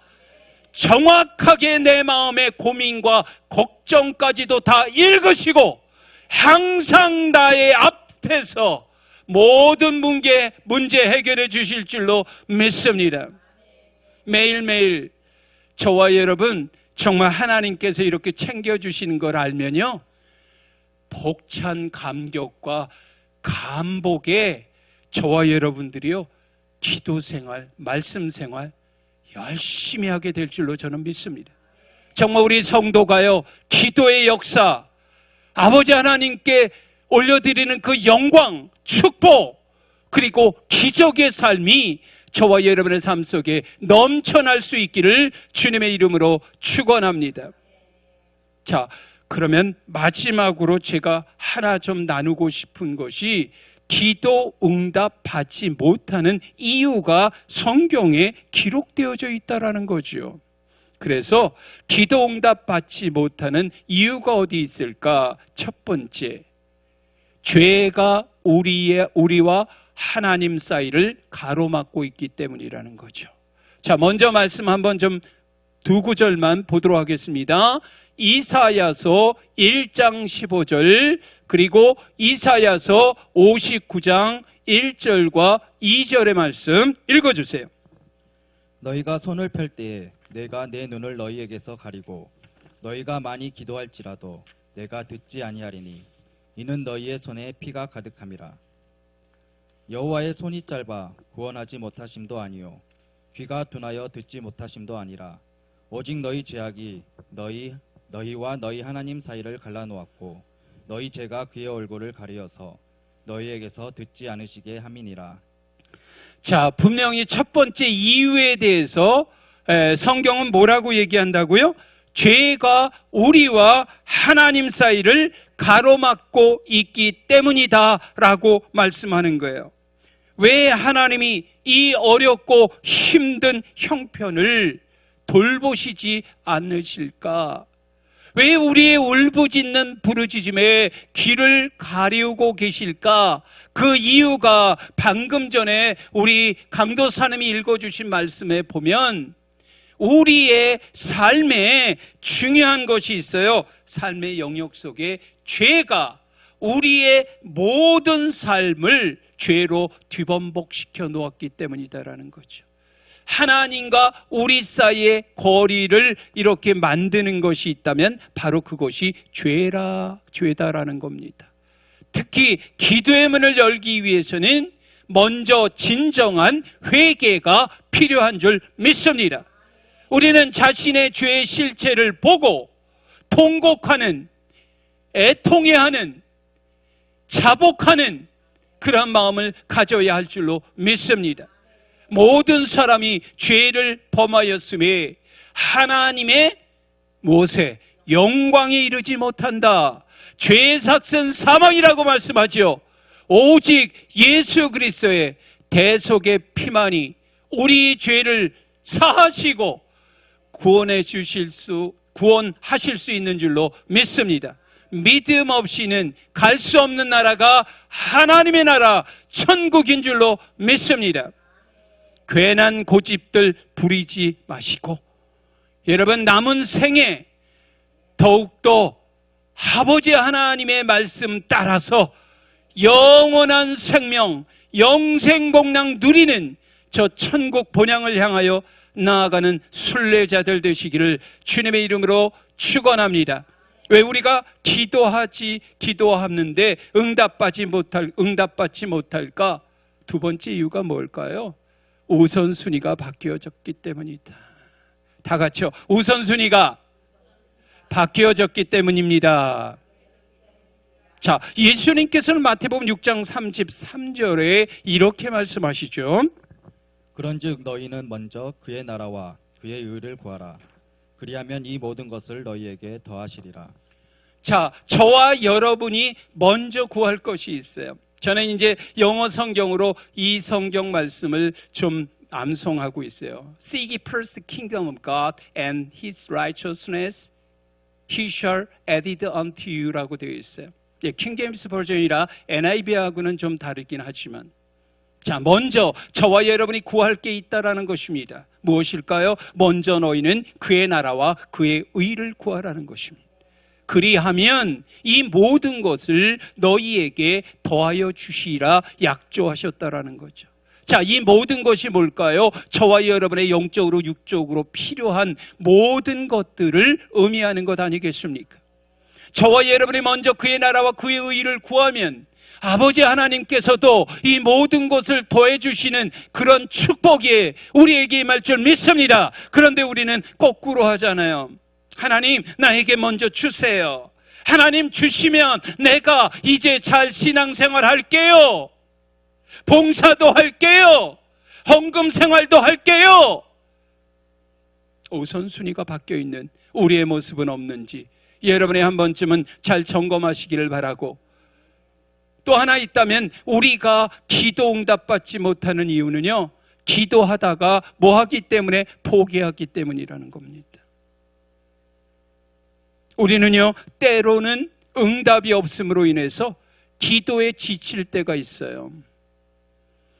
정확하게 내 마음의 고민과 걱정까지도 다 읽으시고, 항상 나의 앞에서 모든 문제 해결해 주실 줄로 믿습니다. 매일매일 저와 여러분 정말 하나님께서 이렇게 챙겨주시는 걸 알면요, 벅찬 감격과 감복에 저와 여러분들이요, 기도 생활, 말씀 생활 열심히 하게 될 줄로 저는 믿습니다. 정말 우리 성도가요, 기도의 역사, 아버지 하나님께 올려드리는 그 영광, 축복, 그리고 기적의 삶이 저와 여러분의 삶 속에 넘쳐날 수 있기를 주님의 이름으로 축원합니다. 자, 그러면 마지막으로 제가 하나 좀 나누고 싶은 것이, 기도 응답 받지 못하는 이유가 성경에 기록되어져 있다라는 거죠. 그래서 기도 응답 받지 못하는 이유가 어디 있을까? 첫 번째, 죄가 우리와 하나님 사이를 가로막고 있기 때문이라는 거죠. 자, 먼저 말씀 한번 좀 두 구절만 보도록 하겠습니다. 이사야서 1장 15절, 그리고 이사야서 59장 1절과 2절의 말씀 읽어주세요. 너희가 손을 펼 때에 내가 내 눈을 너희에게서 가리고 너희가 많이 기도할지라도 내가 듣지 아니하리니 이는 너희의 손에 피가 가득함이라. 여호와의 손이 짧아 구원하지 못하심도 아니요 귀가 둔하여 듣지 못하심도 아니라 오직 너희 죄악이 너희와 너희 하나님 사이를 갈라놓았고 너희 죄가 그의 얼굴을 가리어서 너희에게서 듣지 않으시게 함이니라. 자, 분명히 첫 번째 이유에 대해서 성경은 뭐라고 얘기한다고요? 죄가 우리와 하나님 사이를 가로막고 있기 때문이다 라고 말씀하는 거예요. 왜 하나님이 이 어렵고 힘든 형편을 돌보시지 않으실까? 왜 우리의 울부짖는 부르짖음에 귀를 가리우고 계실까? 그 이유가 방금 전에 우리 강도사님이 읽어주신 말씀에 보면 우리의 삶에 중요한 것이 있어요. 삶의 영역 속에 죄가 우리의 모든 삶을 죄로 뒤범벅시켜 놓았기 때문이다라는 거죠. 하나님과 우리 사이의 거리를 이렇게 만드는 것이 있다면 바로 그것이 죄다라는 겁니다. 특히 기도의 문을 열기 위해서는 먼저 진정한 회개가 필요한 줄 믿습니다. 우리는 자신의 죄의 실체를 보고 통곡하는, 애통해하는, 자복하는 그런 마음을 가져야 할 줄로 믿습니다. 모든 사람이 죄를 범하였음에 하나님의 무엇에 영광에 이르지 못한다. 죄의 삭은 사망이라고 말씀하죠. 오직 예수 그리스도의 대속의 피만이 우리 죄를 사하시고 구원하실 수 있는 줄로 믿습니다. 믿음 없이는 갈 수 없는 나라가 하나님의 나라 천국인 줄로 믿습니다. 괜한 고집들 부리지 마시고 여러분 남은 생에 더욱더 아버지 하나님의 말씀 따라서 영원한 생명, 영생복락 누리는 저 천국 본향을 향하여 나아가는 순례자들 되시기를 주님의 이름으로 축원합니다. 왜 우리가 기도하는데 응답받지 못할까? 두 번째 이유가 뭘까요? 우선순위가 바뀌어졌기 때문이다. 다 같이요. 우선순위가 바뀌어졌기 때문입니다. 자, 예수님께서는 마태복음 6장 33절에 이렇게 말씀하시죠. 그런즉 너희는 먼저 그의 나라와 그의 의를 구하라. 그리하면 이 모든 것을 너희에게 더하시리라. 자, 저와 여러분이 먼저 구할 것이 있어요. 저는 이제 영어 성경으로 이 성경 말씀을 좀 암송하고 있어요. Seek ye first the kingdom of God and His righteousness, He shall add it unto you라고 되어 있어요. 킹 제임스 버전이라 NIV하고는 좀 다르긴 하지만, 자, 먼저 저와 여러분이 구할 게 있다라는 것입니다. 무엇일까요? 먼저 너희는 그의 나라와 그의 의를 구하라는 것입니다. 그리하면 이 모든 것을 너희에게 더하여 주시라 약조하셨다라는 거죠. 자, 이 모든 것이 뭘까요? 저와 여러분의 영적으로 육적으로 필요한 모든 것들을 의미하는 것 아니겠습니까? 저와 여러분이 먼저 그의 나라와 그의 의를 구하면 아버지 하나님께서도 이 모든 것을 더해 주시는 그런 축복이 우리에게 임할 줄 믿습니다. 그런데 우리는 거꾸로 하잖아요. 하나님, 나에게 먼저 주세요. 하나님 주시면 내가 이제 잘 신앙생활 할게요. 봉사도 할게요. 헌금 생활도 할게요. 우선순위가 바뀌어 있는 우리의 모습은 없는지 여러분이 한 번쯤은 잘 점검하시기를 바라고, 또 하나 있다면 우리가 기도 응답받지 못하는 이유는요, 기도하다가 뭐 하기 때문에? 포기하기 때문이라는 겁니다. 우리는요, 때로는 응답이 없음으로 인해서 기도에 지칠 때가 있어요.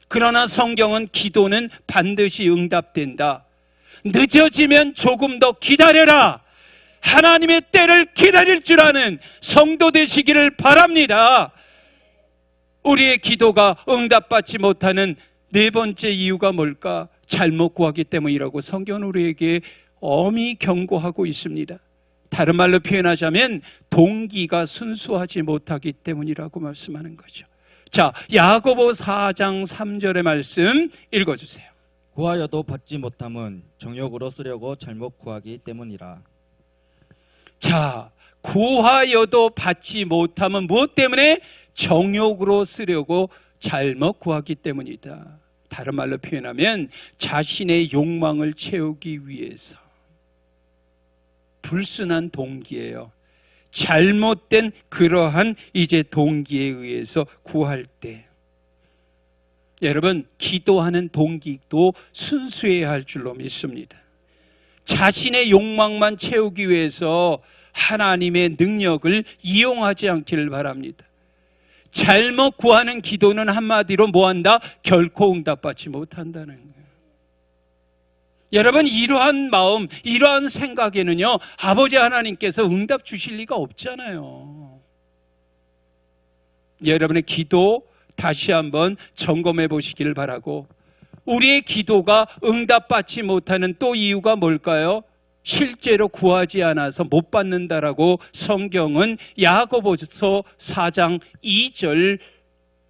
그러나 성경은 기도는 반드시 응답된다. 늦어지면 조금 더 기다려라. 하나님의 때를 기다릴 줄 아는 성도 되시기를 바랍니다. 우리의 기도가 응답받지 못하는 네 번째 이유가 뭘까? 잘못 구하기 때문이라고 성경은 우리에게 엄히 경고하고 있습니다. 다른 말로 표현하자면 동기가 순수하지 못하기 때문이라고 말씀하는 거죠. 자, 야고보 4장 3절의 말씀 읽어주세요. 구하여도 받지 못함은 정욕으로 쓰려고 잘못 구하기 때문이라. 자, 구하여도 받지 못함은 무엇 때문에? 정욕으로 쓰려고 잘못 구하기 때문이다. 다른 말로 표현하면 자신의 욕망을 채우기 위해서. 불순한 동기예요. 잘못된 그러한 이제 동기에 의해서 구할 때, 여러분, 기도하는 동기도 순수해야 할 줄로 믿습니다. 자신의 욕망만 채우기 위해서 하나님의 능력을 이용하지 않기를 바랍니다. 잘못 구하는 기도는 한마디로 뭐한다? 결코 응답받지 못한다는 거예요. 여러분, 이러한 마음, 이러한 생각에는요, 아버지 하나님께서 응답 주실 리가 없잖아요. 여러분의 기도 다시 한번 점검해 보시기를 바라고, 우리의 기도가 응답받지 못하는 또 이유가 뭘까요? 실제로 구하지 않아서 못 받는다라고 성경은 야고보서 4장 2절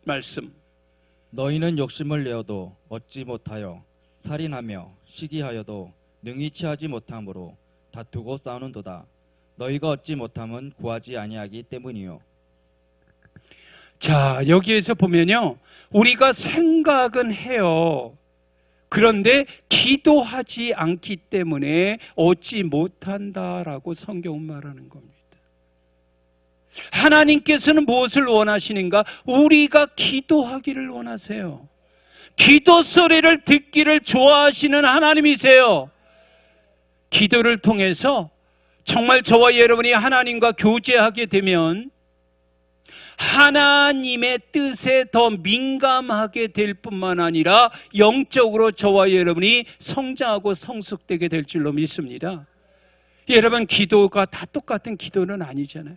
말씀. 너희는 욕심을 내어도 얻지 못하여 살인하며 시기하여도 능히 취하지 못함으로 다투고 싸우는도다. 너희가 얻지 못함은 구하지 아니하기 때문이요. 자, 여기에서 보면요, 우리가 생각은 해요. 그런데 기도하지 않기 때문에 얻지 못한다라고 성경은 말하는 겁니다. 하나님께서는 무엇을 원하시는가? 우리가 기도하기를 원하세요. 기도 소리를 듣기를 좋아하시는 하나님이세요. 기도를 통해서 정말 저와 여러분이 하나님과 교제하게 되면 하나님의 뜻에 더 민감하게 될 뿐만 아니라 영적으로 저와 여러분이 성장하고 성숙되게 될 줄로 믿습니다. 여러분, 기도가 다 똑같은 기도는 아니잖아요.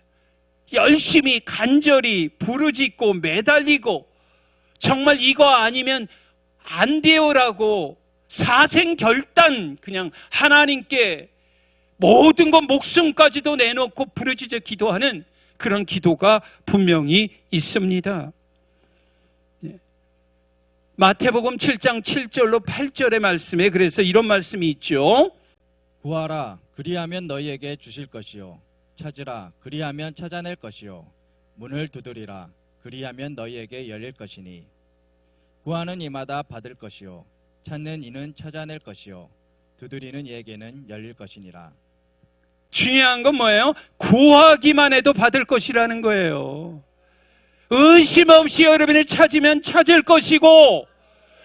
열심히 간절히 부르짖고 매달리고 정말 이거 아니면 안 돼요라고 사생결단 그냥 하나님께 모든 것 목숨까지도 내놓고 부르짖어 기도하는 그런 기도가 분명히 있습니다. 마태복음 7장 7절로 8절의 말씀에 그래서 이런 말씀이 있죠. 구하라 그리하면 너희에게 주실 것이요 찾으라 그리하면 찾아낼 것이요 문을 두드리라 그리하면 너희에게 열릴 것이니 구하는 이마다 받을 것이요 찾는 이는 찾아낼 것이요 두드리는 이에게는 열릴 것이니라. 중요한 건 뭐예요? 구하기만 해도 받을 것이라는 거예요. 의심 없이 여러분이 찾으면 찾을 것이고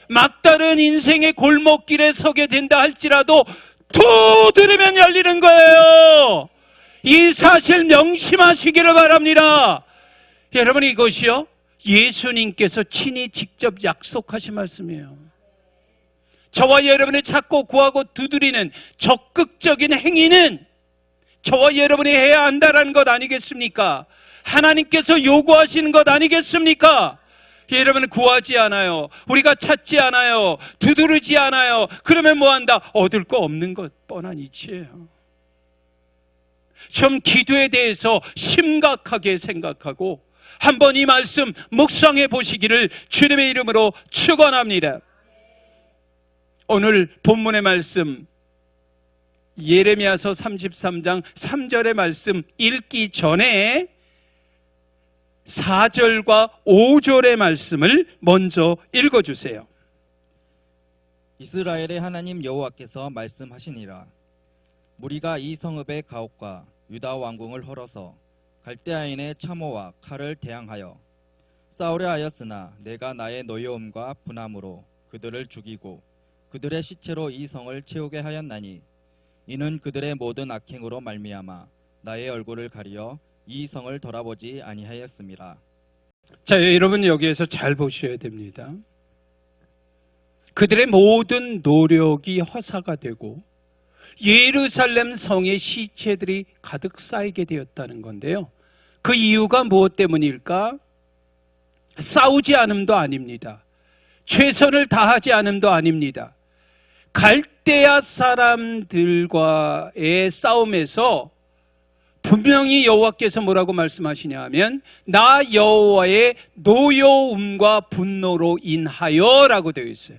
막다른 인생의 골목길에 서게 된다 할지라도 두드리면 열리는 거예요. 이 사실 명심하시기를 바랍니다. 여러분, 이것이요 예수님께서 친히 직접 약속하신 말씀이에요. 저와 여러분이 찾고 구하고 두드리는 적극적인 행위는 저와 여러분이 해야 한다는 것 아니겠습니까? 하나님께서 요구하시는 것 아니겠습니까? 여러분은 구하지 않아요. 우리가 찾지 않아요. 두드리지 않아요. 그러면 뭐한다? 얻을 거 없는 것 뻔한 이치예요. 좀 기도에 대해서 심각하게 생각하고 한번 이 말씀 묵상해 보시기를 주님의 이름으로 축원합니다. 오늘 본문의 말씀 예레미야서 33장 3절의 말씀 읽기 전에 4절과 5절의 말씀을 먼저 읽어주세요. 이스라엘의 하나님 여호와께서 말씀하시니라. 무리가 이 성읍의 가옥과 유다 왕궁을 헐어서 갈대아인의 참호와 칼을 대항하여 싸우려 하였으나 내가 나의 노여움과 분함으로 그들을 죽이고 그들의 시체로 이 성을 채우게 하였나니 이는 그들의 모든 악행으로 말미암아 나의 얼굴을 가리어 이 성을 돌아보지 아니하였음이라. 자, 여러분 여기에서 잘 보셔야 됩니다. 그들의 모든 노력이 허사가 되고 예루살렘 성의 시체들이 가득 쌓이게 되었다는 건데요. 그 이유가 무엇 때문일까? 싸우지 않음도 아닙니다. 최선을 다하지 않음도 아닙니다. 갈대아 사람들과의 싸움에서 분명히 여호와께서 뭐라고 말씀하시냐 하면 나 여호와의 노여움과 분노로 인하여 라고 되어 있어요.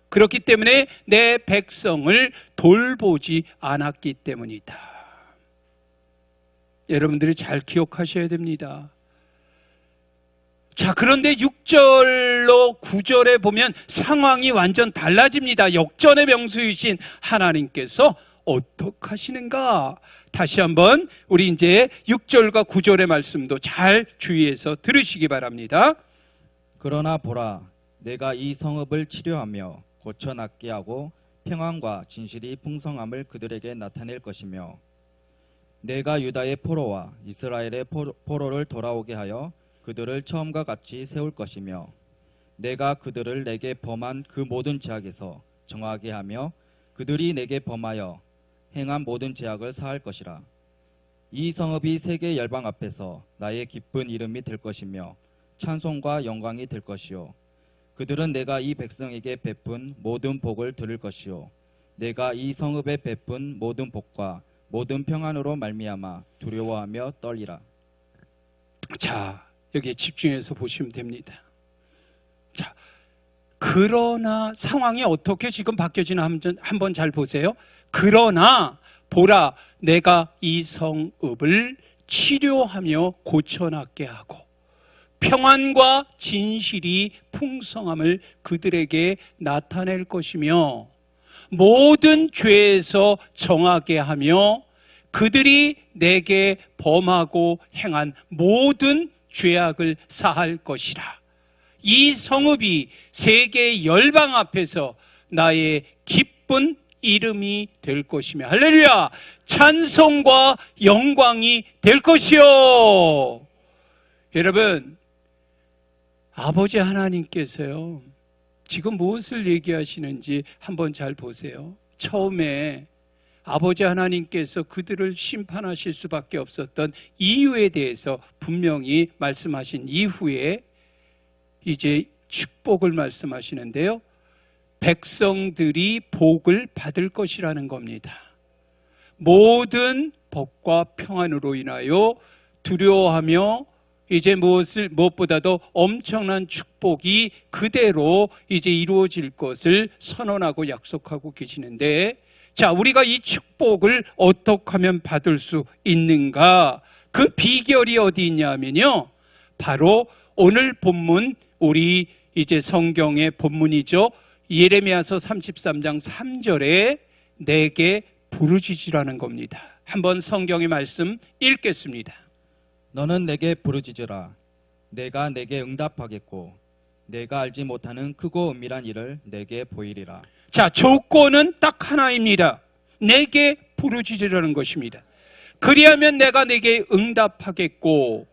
그렇기 때문에 내 백성을 돌보지 않았기 때문이다. 여러분들이 잘 기억하셔야 됩니다. 자, 그런데 6절로 9절에 보면 상황이 완전 달라집니다. 역전의 명수이신 하나님께서 어떻게 하시는가? 다시 한번 우리 이제 6절과 9절의 말씀도 잘 주의해서 들으시기 바랍니다. 그러나 보라 내가 이 성읍을 치료하며 고쳐 낫게 하고 평안과 진실이 풍성함을 그들에게 나타낼 것이며 내가 유다의 포로와 이스라엘의 포로를 돌아오게 하여 그들을 처음과 같이 세울 것이며 내가 그들을 내게 범한 그 모든 죄악에서 정하게 하며 그들이 내게 범하여 행한 모든 죄악을 사할 것이라. 이 성읍이 세계 열방 앞에서 나의 기쁜 이름이 될 것이며 찬송과 영광이 될 것이요 그들은 내가 이 백성에게 베푼 모든 복을 들을 것이요 내가 이 성읍에 베푼 모든 복과 모든 평안으로 말미암아 두려워하며 떨리라. 자, 여기에 집중해서 보시면 됩니다. 자, 그러나 상황이 어떻게 지금 바뀌어지나 한번 잘 보세요. 그러나 보라, 내가 이 성읍을 치료하며 고쳐놨게 하고 평안과 진실이 풍성함을 그들에게 나타낼 것이며 모든 죄에서 정하게 하며 그들이 내게 범하고 행한 모든 죄악을 사할 것이라. 이 성읍이 세계 열방 앞에서 나의 기쁜 이름이 될 것이며 할렐루야, 찬송과 영광이 될 것이요. 여러분, 아버지 하나님께서요 지금 무엇을 얘기하시는지 한번 잘 보세요. 처음에 아버지 하나님께서 그들을 심판하실 수밖에 없었던 이유에 대해서 분명히 말씀하신 이후에 이제 축복을 말씀하시는데요, 백성들이 복을 받을 것이라는 겁니다. 모든 복과 평안으로 인하여 두려워하며 이제 무엇보다도 엄청난 축복이 그대로 이제 이루어질 것을 선언하고 약속하고 계시는데, 자, 우리가 이 축복을 어떻게 하면 받을 수 있는가? 그 비결이 어디 있냐면요, 바로 오늘 본문, 우리 이제 성경의 본문이죠. 예레미야서 33장 3절에 내게 부르짖으라는 겁니다. 한번 성경의 말씀 읽겠습니다. 너는 내게 부르짖으라. 내가 내게 응답하겠고 내가 알지 못하는 크고 은밀한 일을 내게 보이리라. 자, 조건은 딱 하나입니다. 내게 부르짖으라는 것입니다. 그리하면 내가 내게 응답하겠고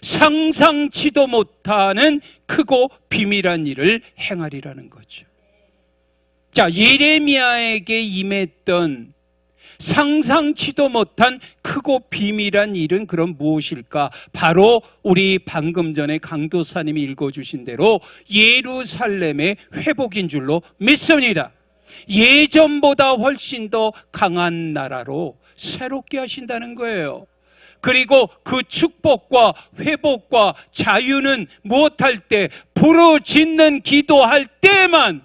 상상치도 못하는 크고 비밀한 일을 행하리라는 거죠. 자, 예레미야에게 임했던 상상치도 못한 크고 비밀한 일은 그럼 무엇일까? 바로 우리 방금 전에 강도사님이 읽어주신 대로 예루살렘의 회복인 줄로 믿습니다. 예전보다 훨씬 더 강한 나라로 새롭게 하신다는 거예요. 그리고 그 축복과 회복과 자유는 무엇할 때? 부르짖는 기도할 때만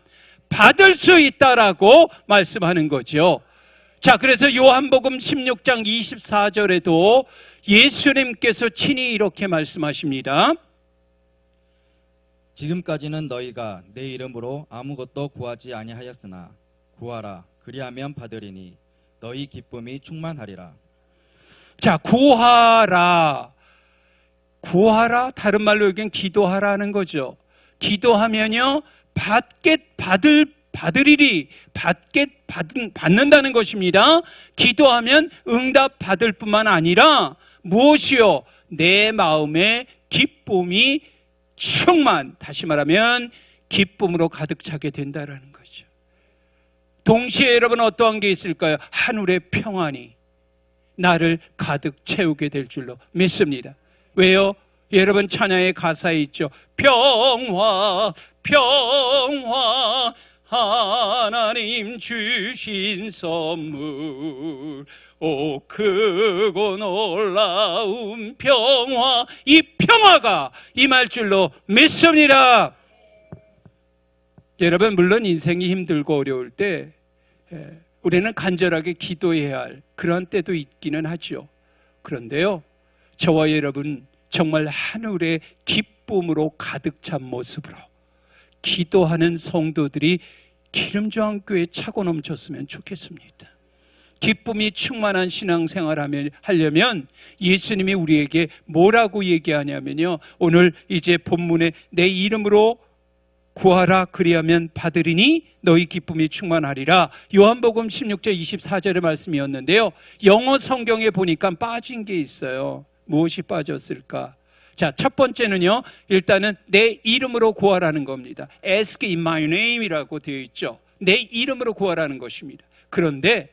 받을 수 있다라고 말씀하는 거죠. 자, 그래서 요한복음 16장 24절에도 예수님께서 친히 이렇게 말씀하십니다. 지금까지는 너희가 내 이름으로 아무것도 구하지 아니하였으나 구하라. 그리하면 받으리니 너희 기쁨이 충만하리라. 자, 구하라. 구하라, 다른 말로 여기는 기도하라는 거죠. 기도하면요 받으리리, 받는다는 것입니다. 기도하면 응답 받을 뿐만 아니라 무엇이요? 내 마음에 기쁨이 다시 말하면 기쁨으로 가득 차게 된다는 거죠. 동시에 여러분 어떠한 게 있을까요? 하늘의 평안이 나를 가득 채우게 될 줄로 믿습니다. 왜요? 여러분 찬양의 가사에 있죠. 평화 평화 하나님 주신 선물, 오 크고 놀라운 평화, 이 평화가 임할 줄로 믿습니다. 여러분, 물론 인생이 힘들고 어려울 때 우리는 간절하게 기도해야 할 그런 때도 있기는 하죠. 그런데요, 저와 여러분 정말 하늘의 기쁨으로 가득 찬 모습으로 기도하는 성도들이 기름정교회 차고 넘쳤으면 좋겠습니다. 기쁨이 충만한 신앙생활을 하려면 예수님이 우리에게 뭐라고 얘기하냐면요, 오늘 이제 본문에 내 이름으로 구하라 그리하면 받으리니 너희 기쁨이 충만하리라, 요한복음 16절 24절의 말씀이었는데요, 영어 성경에 보니까 빠진 게 있어요. 무엇이 빠졌을까? 자, 첫 번째는요, 일단은 내 이름으로 구하라는 겁니다. Ask in my name 이라고 되어 있죠. 내 이름으로 구하라는 것입니다. 그런데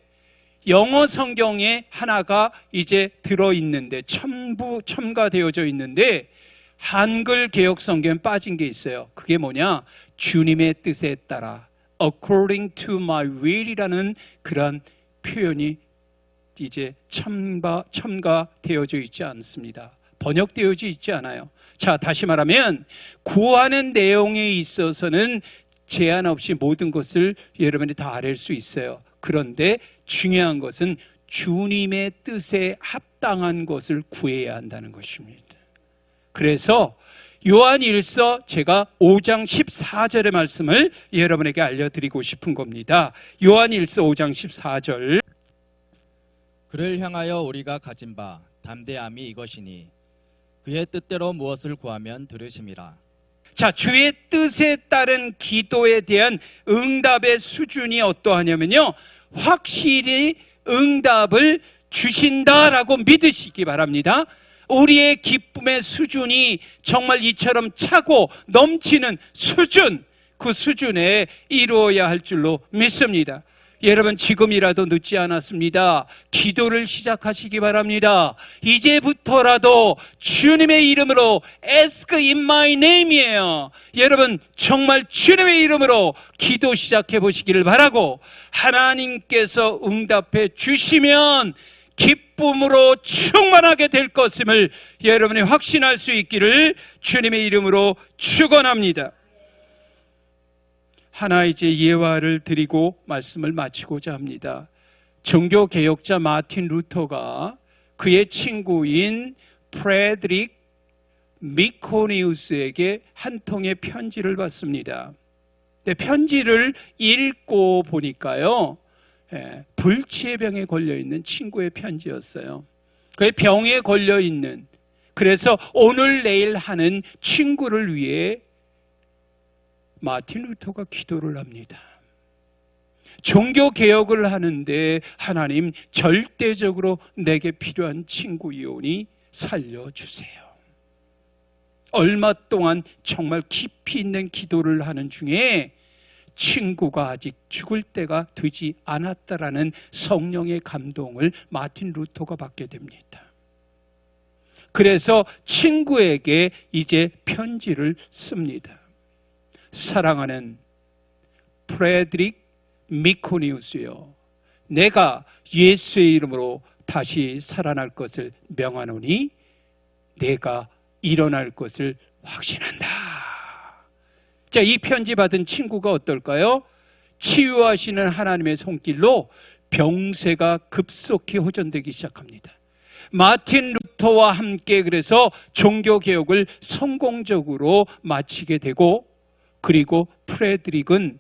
영어 성경에 하나가 이제 들어있는데 첨가되어져 있는데 한글 개역 성경에 빠진 게 있어요. 그게 뭐냐? 주님의 뜻에 따라 according to my will이라는 그런 표현이 이제 첨가되어져 있지 않습니다. 번역되어져 있지 않아요. 자, 다시 말하면 구하는 내용에 있어서는 제한 없이 모든 것을 여러분이 다 알을 수 있어요. 그런데 중요한 것은 주님의 뜻에 합당한 것을 구해야 한다는 것입니다. 그래서 요한일서 제가 5장 14절의 말씀을 여러분에게 알려드리고 싶은 겁니다. 요한일서 5장 14절. 그를 향하여 우리가 가진 바 담대함이 이것이니 그의 뜻대로 무엇을 구하면 들으심이라. 자, 주의 뜻에 따른 기도에 대한 응답의 수준이 어떠하냐면요, 확실히 응답을 주신다라고 믿으시기 바랍니다. 우리의 기쁨의 수준이 정말 이처럼 차고 넘치는 수준, 그 수준에 이루어야 할 줄로 믿습니다. 여러분, 지금이라도 늦지 않았습니다. 기도를 시작하시기 바랍니다. 이제부터라도 주님의 이름으로 ask in my name이에요. 여러분, 정말 주님의 이름으로 기도 시작해 보시기를 바라고, 하나님께서 응답해 주시면 기쁨으로 충만하게 될 것임을 여러분이 확신할 수 있기를 주님의 이름으로 축원합니다. 하나 이제 예화를 드리고 말씀을 마치고자 합니다. 종교개혁자 마틴 루터가 그의 친구인 프레드릭 미코니우스에게 한 통의 편지를 받습니다. 편지를 읽고 보니까요, 불치의 병에 걸려있는 친구의 편지였어요. 그의 병에 걸려있는, 그래서 오늘 내일 하는 친구를 위해 마틴 루터가 기도를 합니다. 종교개혁을 하는데 하나님, 절대적으로 내게 필요한 친구이오니 살려주세요. 얼마 동안 정말 깊이 있는 기도를 하는 중에 친구가 아직 죽을 때가 되지 않았다라는 성령의 감동을 마틴 루터가 받게 됩니다. 그래서 친구에게 이제 편지를 씁니다. 사랑하는 프레드릭 미코니우스요, 내가 예수의 이름으로 다시 살아날 것을 명하노니 내가 일어날 것을 확신한다. 자, 이 편지 받은 친구가 어떨까요? 치유하시는 하나님의 손길로 병세가 급속히 호전되기 시작합니다. 마틴 루터와 함께 그래서 종교개혁을 성공적으로 마치게 되고, 그리고 프레드릭은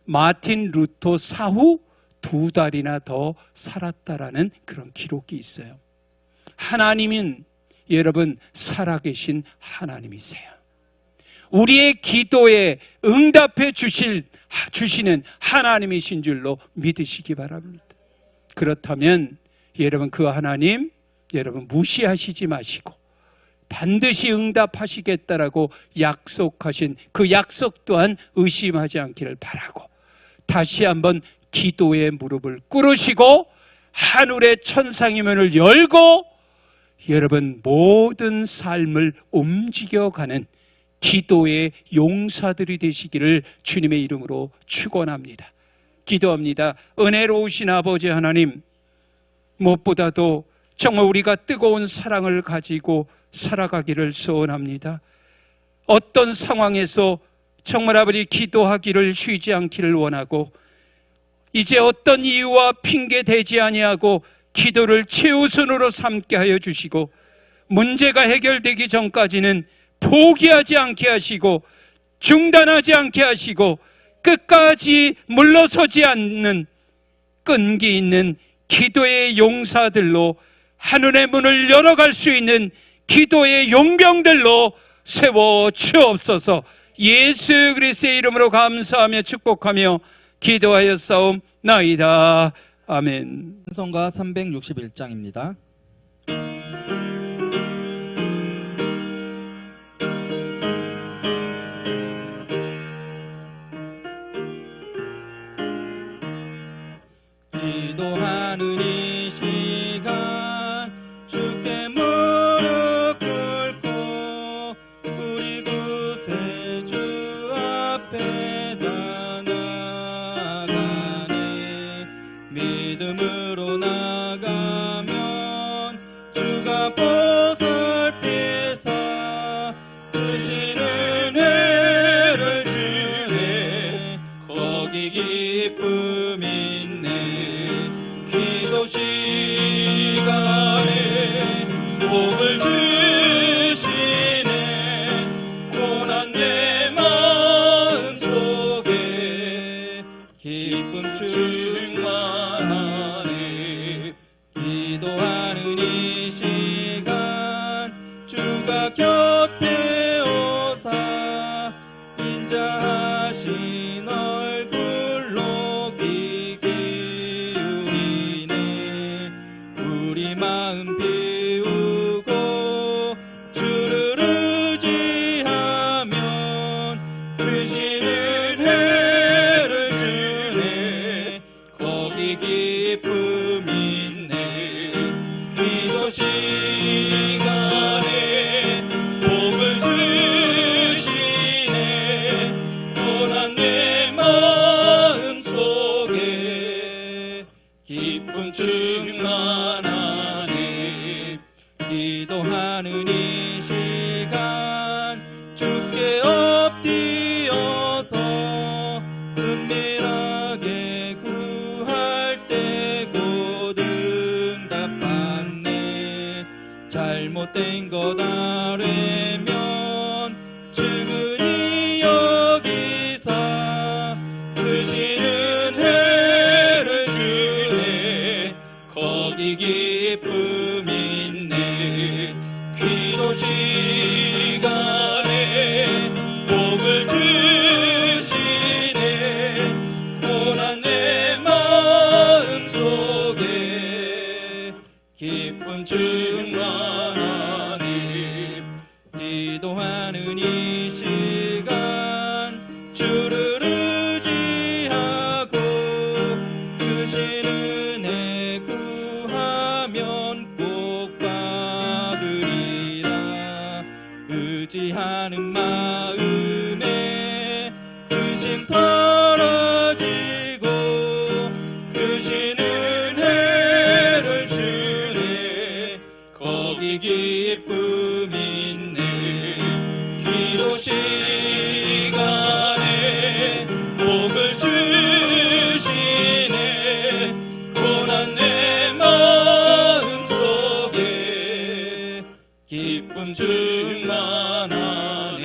마틴 루터 사후 2달이나 더 살았다라는 그런 기록이 있어요. 하나님은 여러분 살아계신 하나님이세요. 우리의 기도에 응답해 주시는 하나님이신 줄로 믿으시기 바랍니다. 그렇다면 여러분, 그 하나님 여러분 무시하시지 마시고 반드시 응답하시겠다라고 약속하신 그 약속 또한 의심하지 않기를 바라고, 다시 한번 기도의 무릎을 꿇으시고 하늘의 천상의 문을 열고 여러분 모든 삶을 움직여가는 기도의 용사들이 되시기를 주님의 이름으로 축원합니다. 기도합니다. 은혜로우신 아버지 하나님, 무엇보다도 정말 우리가 뜨거운 사랑을 가지고 살아가기를 소원합니다. 어떤 상황에서 정말 아버지 기도하기를 쉬지 않기를 원하고, 이제 어떤 이유와 핑계 대지 아니하고 기도를 최우선으로 삼게 하여 주시고, 문제가 해결되기 전까지는 포기하지 않게 하시고 중단하지 않게 하시고 끝까지 물러서지 않는 끈기 있는 기도의 용사들로, 하늘의 문을 열어갈 수 있는 기도의 용병들로 세워 주옵소서. 예수 그리스도의 이름으로 감사하며 축복하며 기도하여 싸움나이다. 아멘. 찬송가 361장입니다. 기도하는 이 시간 주께 무릎 꿇고 기도 시간에 복을 주시네. 고난 내 마음 속에 기쁨 충만하네. 기도하는 이 시간 주가 곁에 오사 인자하신 얼굴로 귀 기울이네. 우리 마음 비우고 주를 의지하면 크신 은혜를 주네. 거기 기쁨 있네. 기도 시간에 복을 주시네. 고난 내 마음 속에 기쁨 충만하네. 기도하는 이 시간 주께 엎드려서 은밀하게 구할 때 곧 응답받네. 잘못된 것 아뢰면 측은히 여기사 크신 은혜를 주네. 거기 기쁨 있네. 기도 시간에 복을 주시네. 고난 내 마음 속에 기쁨 충만하네. 기도하는 이 시간 주를 의지하고 크신 은혜 구하면 꼭 받으리라. 의지하는 마음에 의심 사라지고 크신 은혜를 주네. 거기 기쁨 있네. 기도 시간에 복을 주시네. 고난 내 마음 속에 기쁨 충만하네.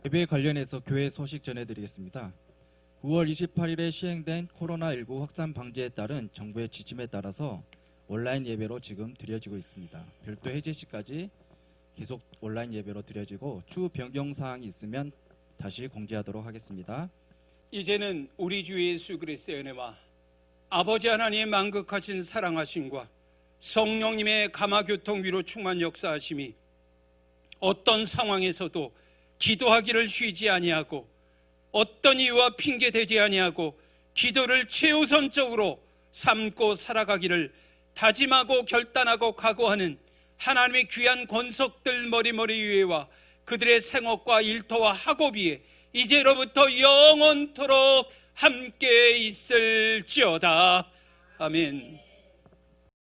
예배 관련해서 교회 소식 전해드리겠습니다. 9월 28일에 시행된 코로나19 확산 방지에 따른 정부의 지침에 따라서 온라인 예배로 지금 드려지고 있습니다. 별도 해제 시까지 계속 온라인 예배로 드려지고 추후 변경 사항이 있으면 다시 공지하도록 하겠습니다. 이제는 우리 주 예수 그리스도의 은혜와 아버지 하나님의 만극하신 사랑하심과 성령님의 감화교통 위로 충만 역사하심이 어떤 상황에서도 기도하기를 쉬지 아니하고 어떤 이유와 핑계 대지 아니하고 기도를 최우선적으로 삼고 살아가기를 다짐하고 결단하고 각오하는 하나님의 귀한 권속들 머리머리 위에와 그들의 생업과 일터와 학업이 이제로부터 영원토록 함께 있을지어다. 아멘.